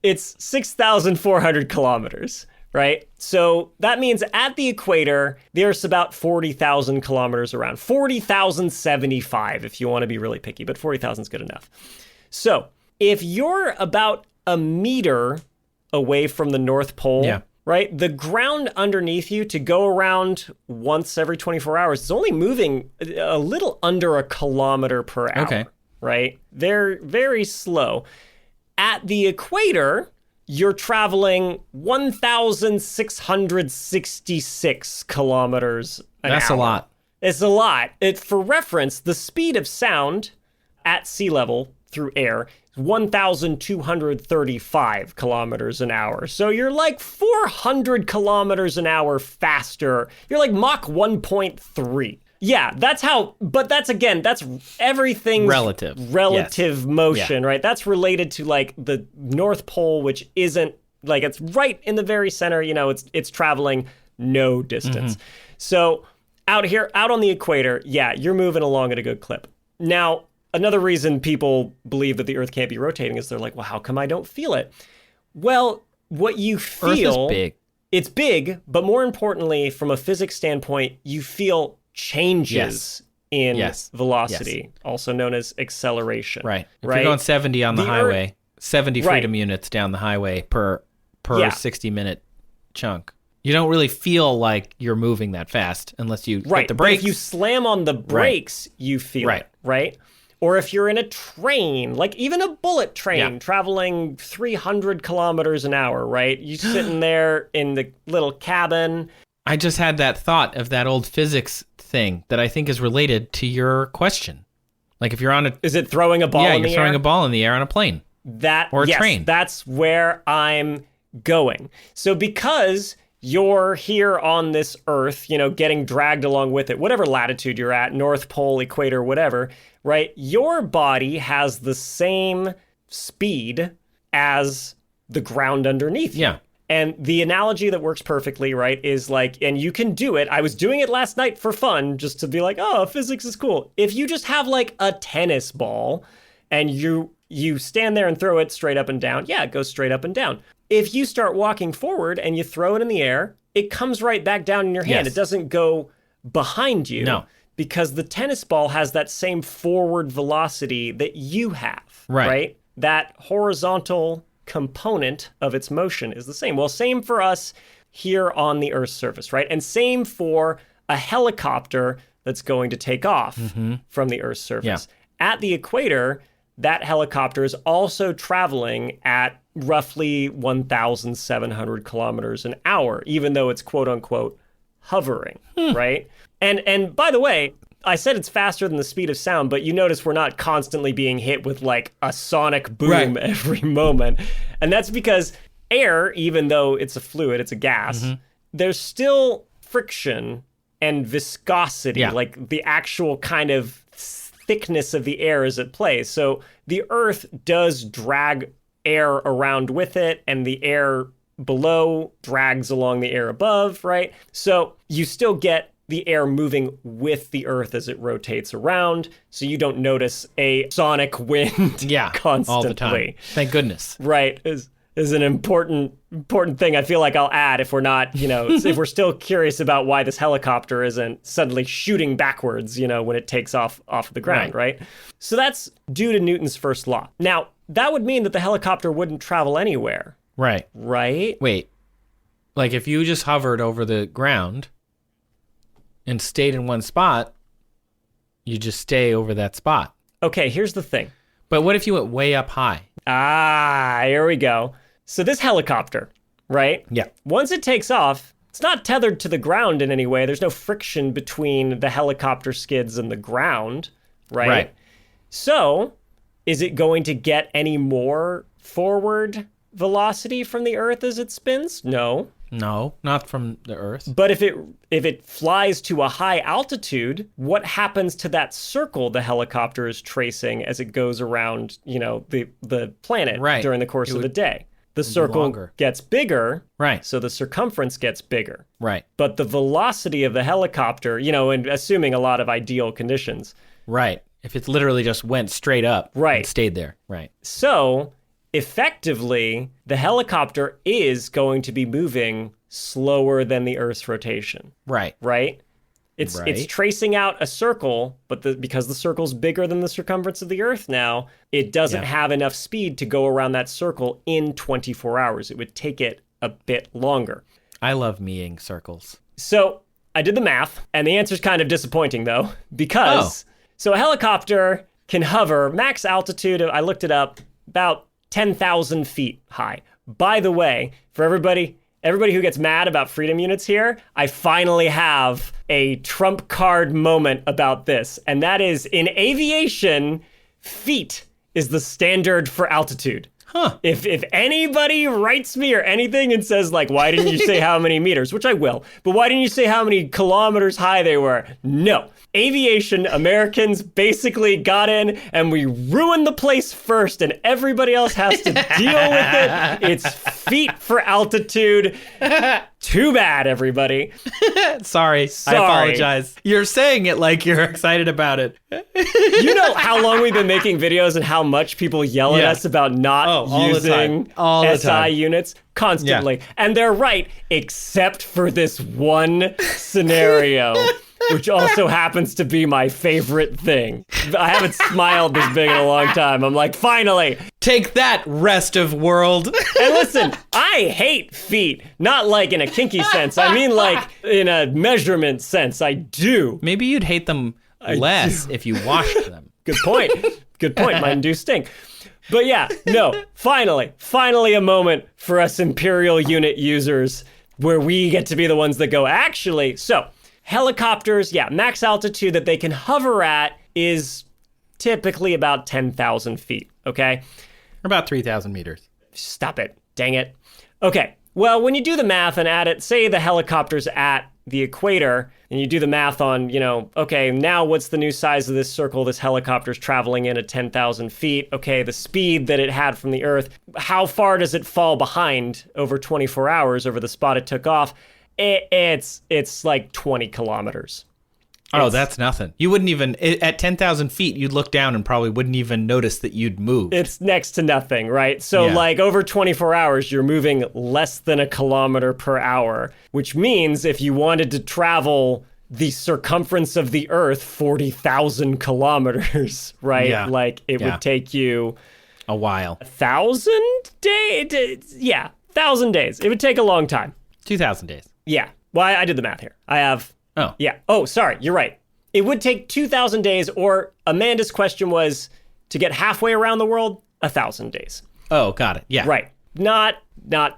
it's 6,400 kilometers, right? So that means at the equator, there's about 40,000 kilometers around. 40,075 if you want to be really picky, but 40,000 is good enough. So if you're about a meter away from the North Pole, right, the ground underneath you to go around once every 24 hours is only moving a little under a kilometer per hour, right? They're very slow. At the equator, you're traveling 1,666 kilometers an hour. That's a lot. It's a lot. For reference, the speed of sound at sea level through air is 1,235 kilometers an hour. So you're 400 kilometers an hour faster. You're Mach 1.3, Yeah, that's how, but that's everything's relative motion, right? That's related to like the North Pole, which isn't like, it's right in the very center, it's traveling no distance. So out on the equator, yeah, you're moving along at a good clip. Now, another reason people believe that the Earth can't be rotating is they're like, well, how come I don't feel it? Well, what you feel, Earth is big. It's big, but more importantly, from a physics standpoint, you feel changes in velocity, also known as acceleration. Right. If you're going 70 on the highway, 70 freedom units down the highway per 60-minute chunk. You don't really feel like you're moving that fast unless you hit the brakes. But if you slam on the brakes, you feel it, right? Or if you're in a train, like even a bullet train traveling 300 kilometers an hour, right? You're sitting there in the little cabin. I just had that thought of that old physics thing that I think is related to your question. Like if you're on a... Is it throwing a ball in the air? Yeah, you're throwing a ball in the air on a plane. Or a train. That's where I'm going. So because you're here on this Earth, getting dragged along with it, whatever latitude you're at, North Pole, equator, whatever, right? Your body has the same speed as the ground underneath you. Yeah. And the analogy that works perfectly, right, is like, and you can do it. I was doing it last night for fun, just to be like, oh, physics is cool. If you just have like a tennis ball and you stand there and throw it straight up and down, it goes straight up and down. If you start walking forward and you throw it in the air, it comes right back down in your hand. It doesn't go behind you. No. Because the tennis ball has that same forward velocity that you have, right? That horizontal component of its motion is the same. Well, same for us here on the Earth's surface, right? And same for a helicopter that's going to take off from the Earth's surface. Yeah. At the equator, that helicopter is also traveling at roughly 1,700 kilometers an hour, even though it's quote unquote hovering, right? And by the way, I said it's faster than the speed of sound, but you notice we're not constantly being hit with like a sonic boom every moment. And that's because air, even though it's a fluid, it's a gas, there's still friction and viscosity, like the actual kind of thickness of the air is at play. So the Earth does drag air around with it, and the air below drags along the air above, right? So you still get the air moving with the Earth as it rotates around, so you don't notice a sonic wind constantly. All the time. Thank goodness. Right, is an important thing I feel like I'll add if we're not, if we're still curious about why this helicopter isn't suddenly shooting backwards, when it takes off the ground, right? So that's due to Newton's first law. Now, that would mean that the helicopter wouldn't travel anywhere. Right. Right? Wait, like if you just hovered over the ground and stayed in one spot, you just stay over that spot. Okay, here's the thing. But what if you went way up high? Here we go. So this helicopter, right? Yeah. Once it takes off, it's not tethered to the ground in any way. There's no friction between the helicopter skids and the ground, right? Right. So is it going to get any more forward velocity from the Earth as it spins? No. No, not from the Earth. But if it flies to a high altitude, what happens to that circle the helicopter is tracing as it goes around, the planet during the course of the day? The circle gets bigger, right? So the circumference gets bigger, right? But the velocity of the helicopter, and assuming a lot of ideal conditions, right? If it literally just went straight up, and stayed there, right? So effectively, the helicopter is going to be moving slower than the Earth's rotation. Right. Right? It's tracing out a circle, but because the circle's bigger than the circumference of the Earth now, it doesn't have enough speed to go around that circle in 24 hours. It would take it a bit longer. I love meeing circles. So I did the math, and the answer's kind of disappointing, though, because so a helicopter can hover max altitude, I looked it up, about 10,000 feet high. By the way, for everybody who gets mad about freedom units here, I finally have a trump card moment about this. And that is, in aviation, feet is the standard for altitude. Huh. If anybody writes me or anything and says, like, why didn't you say how many meters, which I will, but why didn't you say how many kilometers high they were? No. Aviation, Americans basically got in and we ruined the place first and everybody else has to deal with it. It's feet for altitude. Too bad, everybody. Sorry. I apologize. You're saying it like you're excited about it. You know how long we've been making videos and how much people yell at us about not using SI units? Constantly. Yeah. And they're right, except for this one scenario, which also happens to be my favorite thing. I haven't smiled this big in a long time. I'm like, finally. Take that, rest of world. And listen, I hate feet. Not like in a kinky sense. I mean like in a measurement sense. I do. Maybe you'd hate them less if you washed them. Good point. Good point. Mine do stink. But yeah, no, finally a moment for us Imperial unit users where we get to be the ones that go, actually, so helicopters, yeah, max altitude that they can hover at is typically about 10,000 feet, okay? About 3,000 meters. Stop it. Dang it. Okay, well, when you do the math and add it, say the helicopter's at the equator, and you do the math on, okay, now what's the new size of this circle this helicopter's traveling in at 10,000 feet? Okay, the speed that it had from the Earth, how far does it fall behind over 24 hours over the spot it took off? It's like 20 kilometers. Oh, that's nothing. You wouldn't even, at 10,000 feet, you'd look down and probably wouldn't even notice that you'd moved. It's next to nothing, right? So like over 24 hours, you're moving less than a kilometer per hour, which means if you wanted to travel the circumference of the Earth, 40,000 kilometers, right? Yeah. Like it would take you a while. 1,000 days? Yeah, 1,000 days. It would take a long time. 2,000 days. Yeah. Well, I did the math here. I have... Oh. Yeah. Oh, sorry. You're right. It would take 2,000 days, or Amanda's question was to get halfway around the world, 1,000 days. Oh, got it. Yeah. Right. Not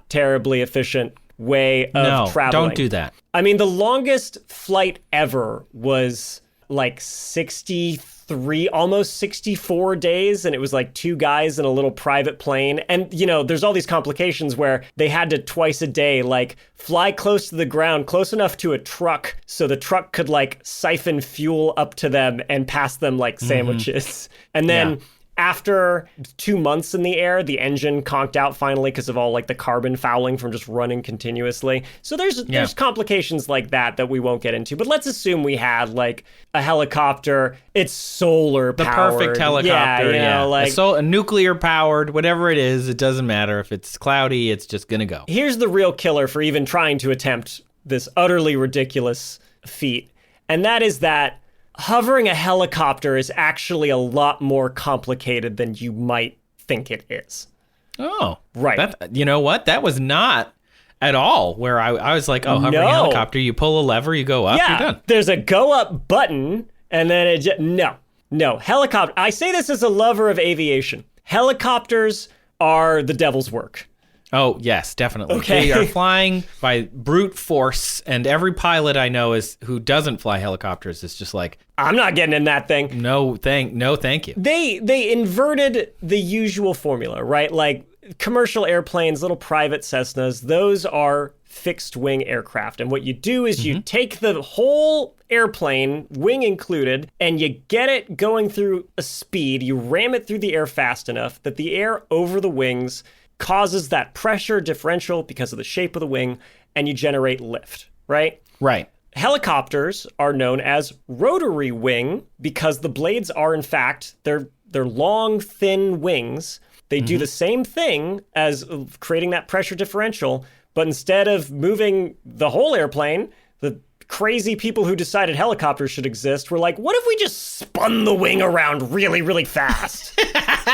terribly efficient way of traveling. Don't do that. I mean, the longest flight ever was like 63, almost 64 days. And it was like 2 guys in a little private plane. And, there's all these complications where they had to twice a day, like fly close to the ground, close enough to a truck so the truck could like siphon fuel up to them and pass them like sandwiches. And then after 2 months in the air, the engine conked out finally because of all like the carbon fouling from just running continuously. So there's complications like that we won't get into. But let's assume we had like a helicopter. It's solar powered. The perfect helicopter. Yeah, like a nuclear powered, whatever it is. It doesn't matter if it's cloudy. It's just gonna go. Here's the real killer for even trying to attempt this utterly ridiculous feat, and that is that hovering a helicopter is actually a lot more complicated than you might think it is. Oh, right. You know what? That was not at all where I was like, hovering a helicopter, you pull a lever, you go up, you're done. There's a go up button, and then it just, no. Helicopter. I say this as a lover of aviation. Helicopters are the devil's work. Oh, yes, definitely. Okay. They are flying by brute force, and every pilot I know who doesn't fly helicopters is just like, I'm not getting in that thing. No, thank you. They inverted the usual formula, right? Like commercial airplanes, little private Cessnas, those are fixed wing aircraft. And what you do is you take the whole airplane, wing included, and you get it going through a speed, you ram it through the air fast enough that the air over the wings causes that pressure differential because of the shape of the wing, and you generate lift, right? Right. Helicopters are known as rotary wing because the blades are, in fact, they're long, thin wings. They do the same thing as creating that pressure differential, but instead of moving the whole airplane, the crazy people who decided helicopters should exist were like, what if we just spun the wing around really, really fast,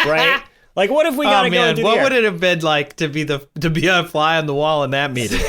right? Like, what if we gotta go into the air? What would it have been like to be a fly on the wall in that meeting?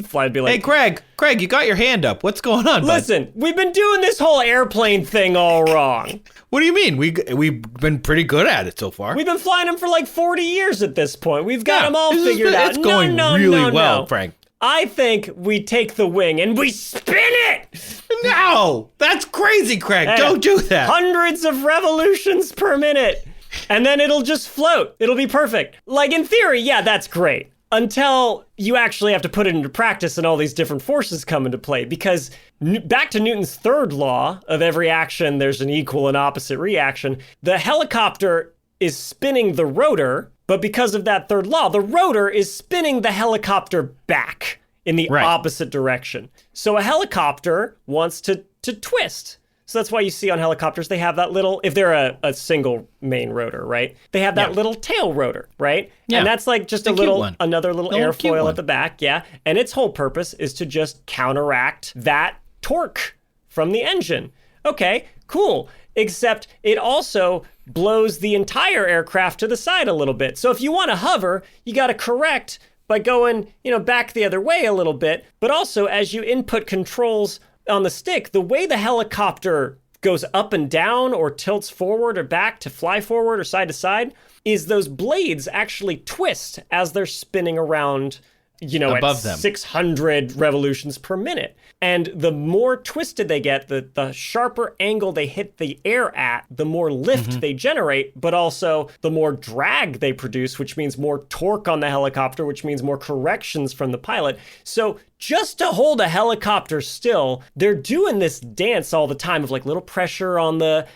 Fly'd be like, hey, Craig, you got your hand up. What's going on, bud? Listen, we've been doing this whole airplane thing all wrong. What do you mean? We've been pretty good at it so far. We've been flying them for like 40 years at this point. We've got them all figured out. It's going really well, Frank. I think we take the wing and we spin it. No, that's crazy, Craig. Don't do that. Hundreds of revolutions per minute. and then it'll just float. It'll be perfect. Like in theory, yeah, that's great. Until you actually have to put it into practice and all these different forces come into play. Because back to Newton's third law of every action, there's an equal and opposite reaction. The helicopter is spinning the rotor, but because of that third law, the rotor is spinning the helicopter back in the opposite direction. So a helicopter wants to twist. So that's why you see on helicopters, they have that little, if they're a single main rotor, right? They have that little tail rotor, right? Yeah. And that's like just another little airfoil at the back, yeah. And its whole purpose is to just counteract that torque from the engine. Okay, cool. Except it also blows the entire aircraft to the side a little bit. So if you want to hover, you got to correct by going, back the other way a little bit. But also as you input controls on the stick, the way the helicopter goes up and down or tilts forward or back to fly forward or side to side is those blades actually twist as they're spinning around, above at them. 600 revolutions per minute. And the more twisted they get, the sharper angle they hit the air at, the more lift they generate, but also the more drag they produce, which means more torque on the helicopter, which means more corrections from the pilot. So just to hold a helicopter still, they're doing this dance all the time of like little pressure on the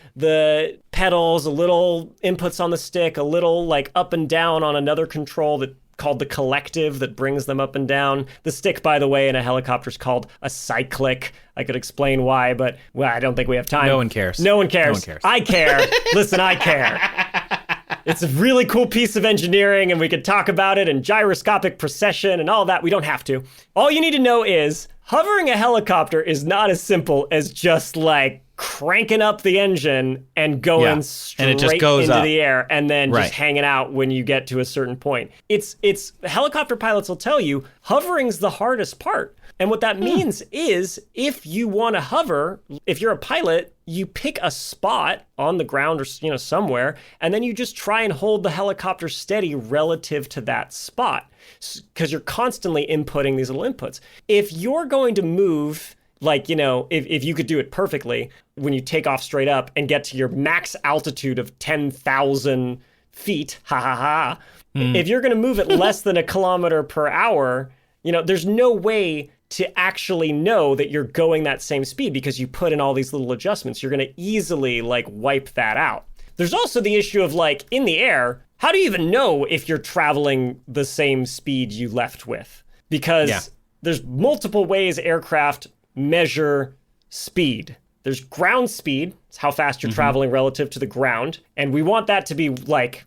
pedals, a little inputs on the stick, a little like up and down on another control that called the collective that brings them up and down. The stick, by the way, in a helicopter is called a cyclic. I could explain why, but I don't think we have time. No one cares. No one cares. I care. Listen, I care. It's a really cool piece of engineering, and we could talk about it and gyroscopic precession and all that. We don't have to. All you need to know is hovering a helicopter is not as simple as just like cranking up the engine and going straight and it just goes into up. the air and then just hanging out when you get to a certain point. It's helicopter pilots will tell you hovering's the hardest part. And what that means is if you want to hover, if you're a pilot, you pick a spot on the ground or somewhere, and then you just try and hold the helicopter steady relative to that spot because you're constantly inputting these little inputs. If you're going to move, like, if you could do it perfectly when you take off straight up and get to your max altitude of 10,000 feet, if you're going to move at less than 1 kilometer per hour, there's no way to actually know that you're going that same speed because you put in all these little adjustments. You're going to easily like wipe that out. There's also the issue of like in the air, how do you even know if you're traveling the same speed you left with? Because there's multiple ways aircraft measure speed. There's ground speed, it's how fast you're traveling relative to the ground. And we want that to be like,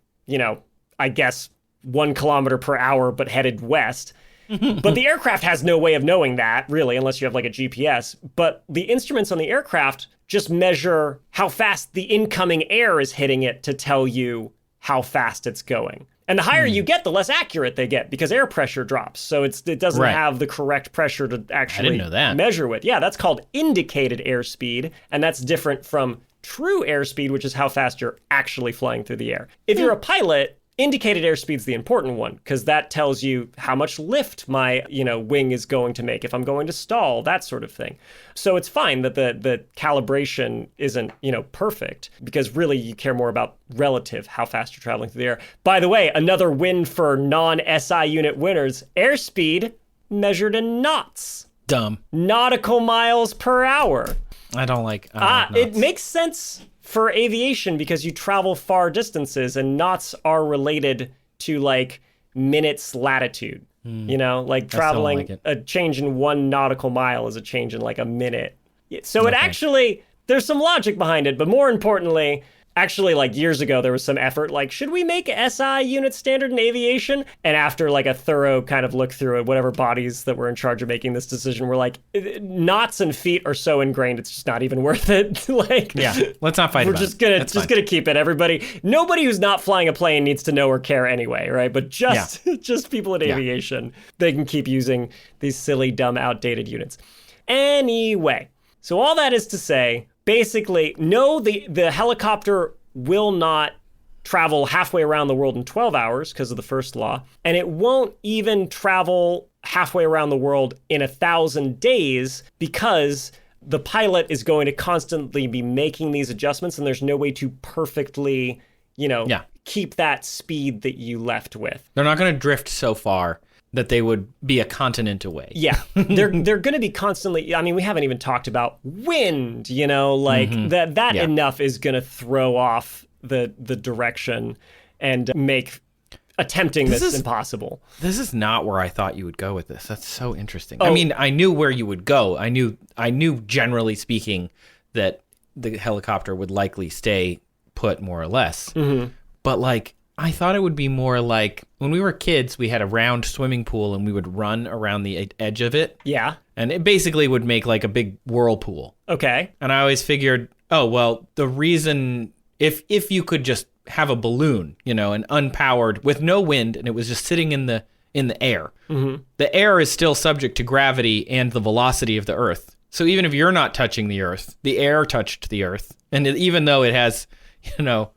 I guess 1 kilometer per hour, but headed west. But the aircraft has no way of knowing that, really, unless you have like a GPS. But the instruments on the aircraft just measure how fast the incoming air is hitting it to tell you how fast it's going. And the higher you get, the less accurate they get because air pressure drops. So it doesn't have the correct pressure to actually measure with. Yeah, that's called indicated airspeed. And that's different from true airspeed, which is how fast you're actually flying through the air. If you're a pilot, indicated airspeed's the important one because that tells you how much lift my, wing is going to make, if I'm going to stall, that sort of thing. So it's fine that the calibration isn't, perfect because really you care more about relative, how fast you're traveling through the air. By the way, another win for non-SI unit winners, airspeed measured in knots. Dumb. Nautical miles per hour. I don't like it makes sense for aviation because you travel far distances and knots are related to like minutes latitude, like traveling a change in 1 nautical mile is a change in like a minute. So it actually, there's some logic behind it, but more importantly, actually like years ago, there was some effort like, should we make SI unit standard in aviation? And after like a thorough kind of look through it, whatever bodies that were in charge of making this decision were like, knots and feet are so ingrained, it's just not even worth it. Let's not fight about it. We're just gonna keep it. Nobody who's not flying a plane needs to know or care anyway, right? But just people in aviation, they can keep using these silly, dumb, outdated units. Anyway, so all that is to say, basically, no, the helicopter will not travel halfway around the world in 12 hours because of the first law, and it won't even travel halfway around the world in 1,000 days because the pilot is going to constantly be making these adjustments, and there's no way to perfectly, keep that speed that you left with. They're not going to drift so far that they would be a continent away. Yeah, they're going to be constantly. I mean, we haven't even talked about wind. Like that enough is going to throw off the direction and make attempting this impossible. This is not where I thought you would go with this. That's so interesting. I mean, I knew where you would go. I knew generally speaking that the helicopter would likely stay put more or less. But like, I thought it would be more like when we were kids, we had a round swimming pool and we would run around the edge of it. Yeah. And it basically would make like a big whirlpool. Okay. And I always figured, oh, well, the reason if you could just have a balloon, and unpowered with no wind and it was just sitting in the air, the air is still subject to gravity and the velocity of the earth. So even if you're not touching the earth, the air touched the earth. And even though it has,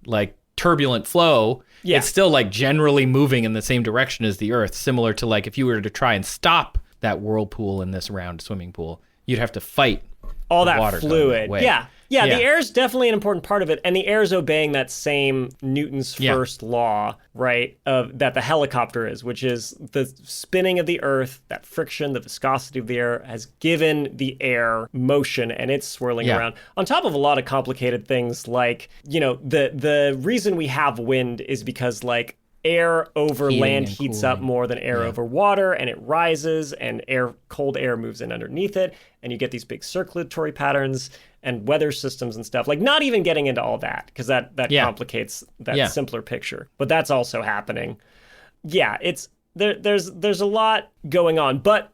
like turbulent flow, it's still like generally moving in the same direction as the earth, similar to like if you were to try and stop that whirlpool in this round swimming pool, you'd have to fight all the that water fluid. That yeah, the air is definitely an important part of it, and the air is obeying that same Newton's first law, right, that the helicopter is, which is the spinning of the earth, that friction, the viscosity of the air has given the air motion, and it's swirling around. On top of a lot of complicated things like, the reason we have wind is because, like, air over land heats up more than air over water, and it rises, and cold air moves in underneath it, and you get these big circulatory patterns and weather systems and stuff. Like, not even getting into all that, because that complicates that simpler picture. But that's also happening. Yeah, it's there's a lot going on. But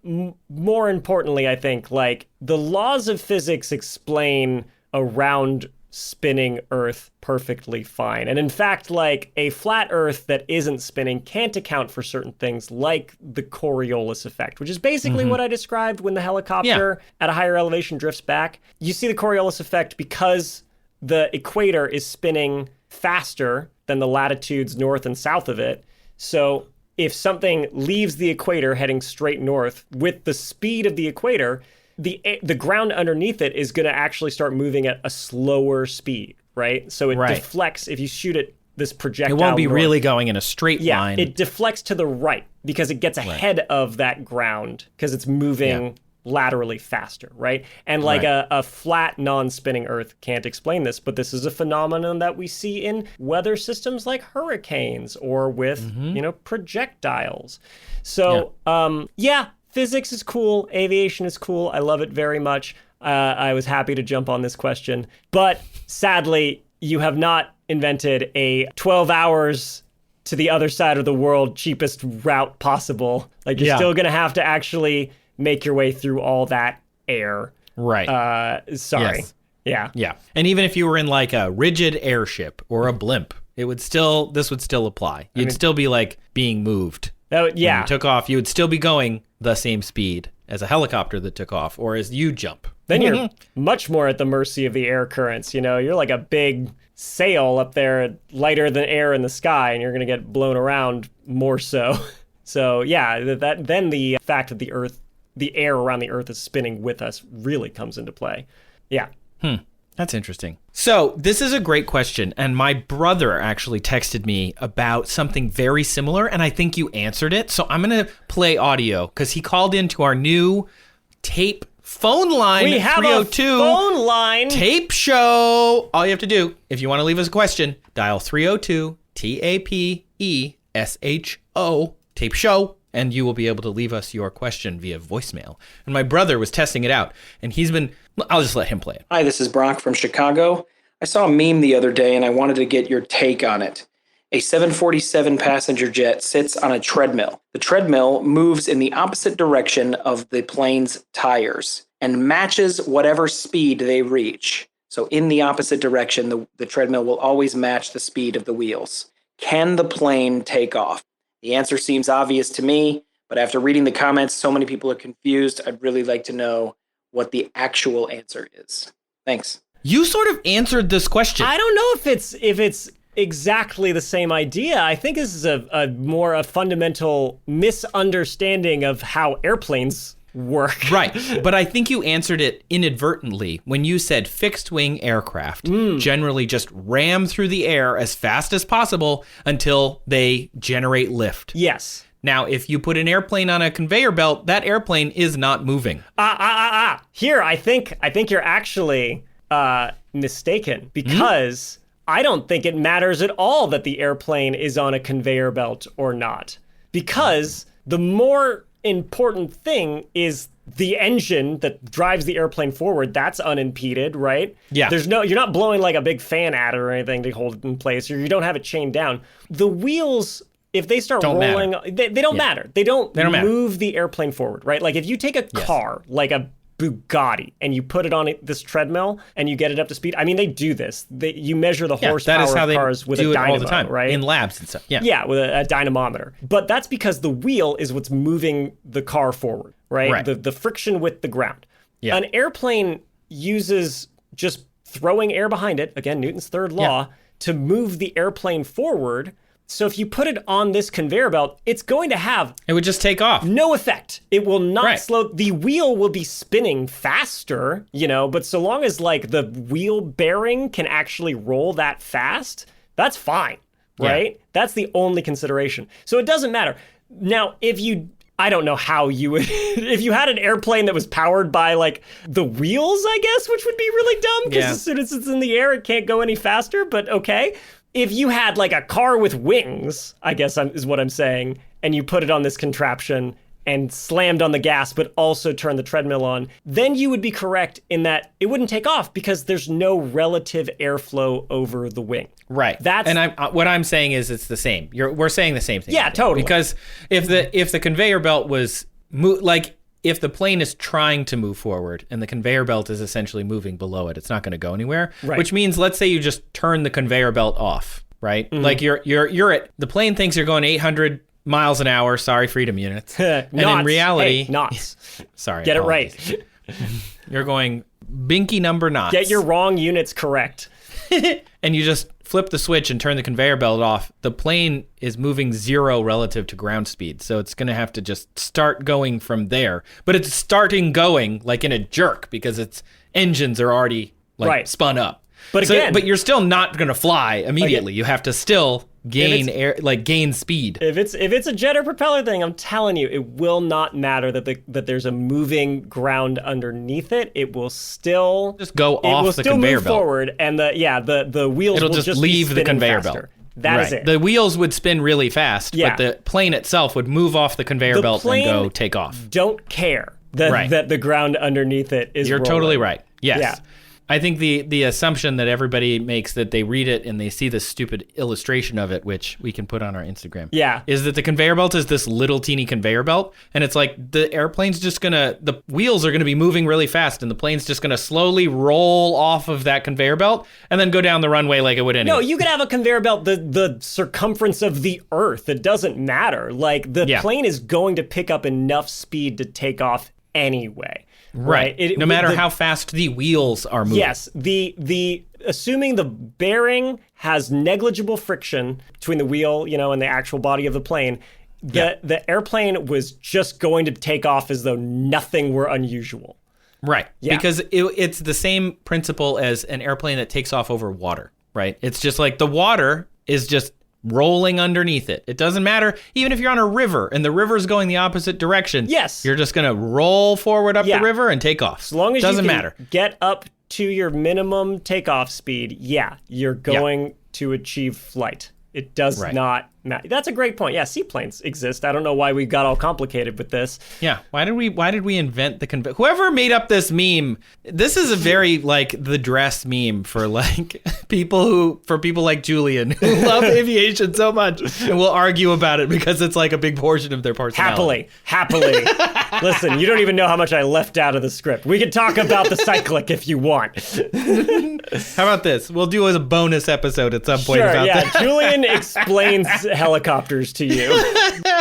more importantly, I think, like, the laws of physics explain a round spinning Earth perfectly fine. And in fact, like, a flat Earth that isn't spinning can't account for certain things like the Coriolis effect, which is basically what I described when the helicopter at a higher elevation drifts back. You see the Coriolis effect because the equator is spinning faster than the latitudes north and south of it. So if something leaves the equator heading straight north with the speed of the equator, the ground underneath it is going to actually start moving at a slower speed, right? So it deflects. If you shoot it, this projectile, it won't be really going in a straight line. Yeah, it deflects to the right because it gets ahead of that ground because it's moving laterally faster, right? And like a flat, non-spinning Earth can't explain this, but this is a phenomenon that we see in weather systems like hurricanes or with, projectiles. So, physics is cool. Aviation is cool. I love it very much. I was happy to jump on this question. But sadly, you have not invented a 12 hours to the other side of the world cheapest route possible. Like, you're still going to have to actually make your way through all that air. Right. Sorry. Yes. Yeah. Yeah. And even if you were in like a rigid airship or a blimp, this would still apply. You'd still be like being moved. When you took off, you would still be going the same speed as a helicopter that took off or as you jump. Then you're much more at the mercy of the air currents. You're like a big sail up there, lighter than air in the sky, and you're going to get blown around more so. So then the fact that the air around the Earth is spinning with us really comes into play. Yeah. That's interesting. So this is a great question, and my brother actually texted me about something very similar, and I think you answered it. So I'm going to play audio because he called into our new tape phone line. We have 302 a phone line. Tape show. All you have to do, if you want to leave us a question, dial 302 TAPESHO, tape show, and you will be able to leave us your question via voicemail. And my brother was testing it out, and I'll just let him play it. Hi, this is Brock from Chicago. I saw a meme the other day, and I wanted to get your take on it. A 747 passenger jet sits on a treadmill. The treadmill moves in the opposite direction of the plane's tires and matches whatever speed they reach. So in the opposite direction, the treadmill will always match the speed of the wheels. Can the plane take off? The answer seems obvious to me, but after reading the comments, so many people are confused. I'd really like to know what the actual answer is. Thanks. You sort of answered this question. I don't know if it's exactly the same idea. I think this is a more fundamental misunderstanding of how airplanes work. Right. But I think you answered it inadvertently when you said fixed wing aircraft generally just ram through the air as fast as possible until they generate lift. Yes. Now, if you put an airplane on a conveyor belt, that airplane is not moving. Here, I think you're actually mistaken, because I don't think it matters at all that the airplane is on a conveyor belt or not. Because the more important thing is the engine that drives the airplane forward. That's unimpeded, right? Yeah. You're not blowing like a big fan at it or anything to hold it in place, or you don't have it chained down. The wheels, if they start rolling, they don't matter. They don't move the airplane forward, right? Like if you take a car, like a Bugatti, and you put it on this treadmill and you get it up to speed. I mean, they do this. You measure the horsepower that is how of cars with a dynamo, all the time, right? In labs and stuff. Yeah, with a dynamometer. But that's because the wheel is what's moving the car forward, right? The friction with the ground. Yeah. An airplane uses just throwing air behind it, again, Newton's third law, to move the airplane forward. So if you put it on this conveyor belt, it's going to have... It would just take off. No effect. It will not slow... The wheel will be spinning faster, but so long as like the wheel bearing can actually roll that fast, that's fine, right? Yeah. That's the only consideration. So it doesn't matter. Now, I don't know how you would... If you had an airplane that was powered by like the wheels, I guess, which would be really dumb, because as soon as it's in the air, it can't go any faster, but okay. If you had like a car with wings, I guess is what I'm saying, and you put it on this contraption and slammed on the gas, but also turned the treadmill on, then you would be correct in that it wouldn't take off because there's no relative airflow over the wing. Right. What I'm saying is it's the same. We're saying the same thing. Yeah, totally. Because if the conveyor belt was if the plane is trying to move forward and the conveyor belt is essentially moving below it, it's not going to go anywhere. Right. Which means, let's say you just turn the conveyor belt off, right? Mm-hmm. Like the plane thinks you're going 800 miles an hour. Sorry, freedom units. And in reality, knots. Sorry, get apologies. It right. You're going binky number knots. Get your wrong units correct. And you just flip the switch and turn the conveyor belt off. The plane is moving 0 relative to ground speed. So it's going to have to just start going from there. But it's starting going like in a jerk because its engines are already spun up. But but you're still not going to fly immediately. You have to still gain speed. If it's a jet or propeller thing, I'm telling you, it will not matter that there's a moving ground underneath it. It will still just go off the conveyor belt forward, and the wheels will just leave the conveyor faster. belt. That is it. The wheels would spin really fast, but the plane itself would move off the conveyor belt and go take off. Don't care that the ground underneath it is. You're rolling. Totally right. Yes. Yeah. I think the assumption that everybody makes that they read it and they see this stupid illustration of it, which we can put on our Instagram, is that the conveyor belt is this little teeny conveyor belt, and it's like the wheels are gonna be moving really fast, and the plane's just gonna slowly roll off of that conveyor belt and then go down the runway like it would anyway. No, you could have a conveyor belt the circumference of the Earth. It doesn't matter. Like the plane is going to pick up enough speed to take off anyway. Right. No matter how fast the wheels are moving. Yes. The assuming the bearing has negligible friction between the wheel, and the actual body of the plane, the airplane was just going to take off as though nothing were unusual. Right. Yeah. Because it's the same principle as an airplane that takes off over water, right? It's just like the water is just rolling underneath it. It doesn't matter. Even if you're on a river and the river's going the opposite direction, you're just going to roll forward up the river and take off. As long as you can get up to your minimum takeoff speed, you're going to achieve flight. It does not matter. That's a great point. Yeah, seaplanes exist. I don't know why we got all complicated with this. Yeah, why did we invent the whoever made up this meme? This is a very the dress meme for people like Julian who love aviation so much and will argue about it because it's like a big portion of their personality. Happily. Listen, you don't even know how much I left out of the script. We can talk about the cyclic if you want. How about this? We'll do a bonus episode at some point about that. Julian explains helicopters to you.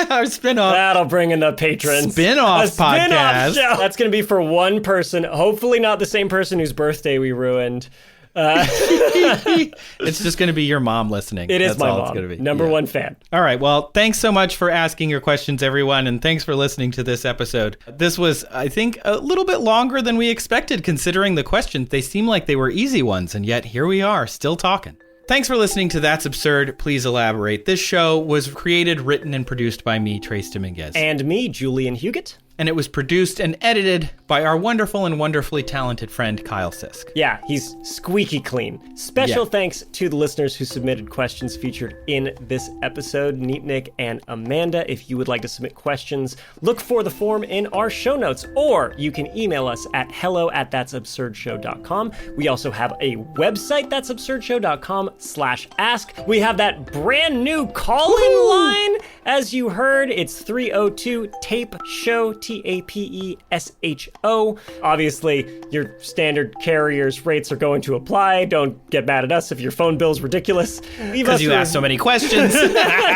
Our spin-off. That'll bring in the patrons. Spin-off podcast. Show. That's going to be for one person, hopefully not the same person whose birthday we ruined. It's just going to be your mom listening. It is That's my all mom. It's gonna be. Number one fan. All right. Well, thanks so much for asking your questions, everyone. And thanks for listening to this episode. This was, I think, a little bit longer than we expected, considering the questions. They seem like they were easy ones. And yet here we are, still talking. Thanks for listening to That's Absurd. Please elaborate. This show was created, written, and produced by me, Trace Dominguez. And me, Julian Huguet. And it was produced and edited by our wonderful and wonderfully talented friend, Kyle Sisk. Yeah, he's squeaky clean. Special thanks to the listeners who submitted questions featured in this episode, NeatNick and Amanda. If you would like to submit questions, look for the form in our show notes, or you can email us at hello@that'sabsurdshow.com. We also have a website, that'sabsurdshow.com/ask. We have that brand new call-in line. As you heard, it's 302-TAPE-SHOW, TAPESHO. Obviously, your standard carrier's rates are going to apply. Don't get mad at us if your phone bill's ridiculous. Because you asked so many questions.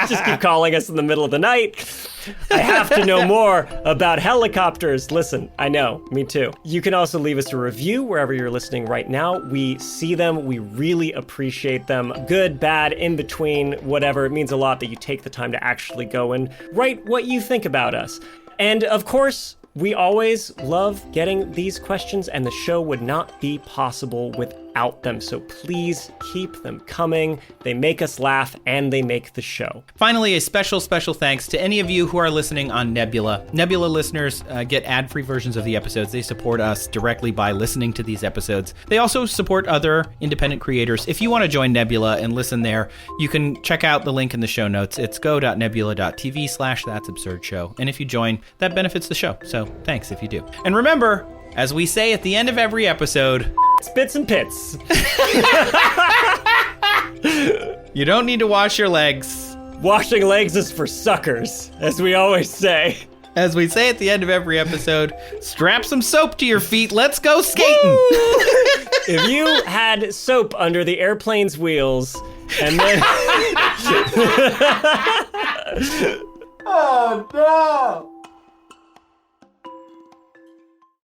Just keep calling us in the middle of the night. I have to know more about helicopters. Listen, I know, me too. You can also leave us a review wherever you're listening right now. We see them. We really appreciate them. Good, bad, in between, whatever. It means a lot that you take the time to actually go and write what you think about us. And of course, we always love getting these questions, and the show would not be possible without them. So please keep them coming. They make us laugh, and they make the show. Finally, a special thanks to any of you who are listening on Nebula. Nebula listeners get ad-free versions of the episodes. They support us directly by listening to these episodes. They also support other independent creators. If you want to join Nebula and listen there, you can check out the link in the show notes. It's go.nebula.tv/that'sabsurdshow. And if you join, that benefits the show. So thanks if you do. And remember, as we say at the end of every episode, Spits and pits. you don't need to wash your legs. Washing legs is for suckers, as we always say. As we say at the end of every episode, strap some soap to your feet. Let's go skating. If you had soap under the airplane's wheels and then... Oh, no.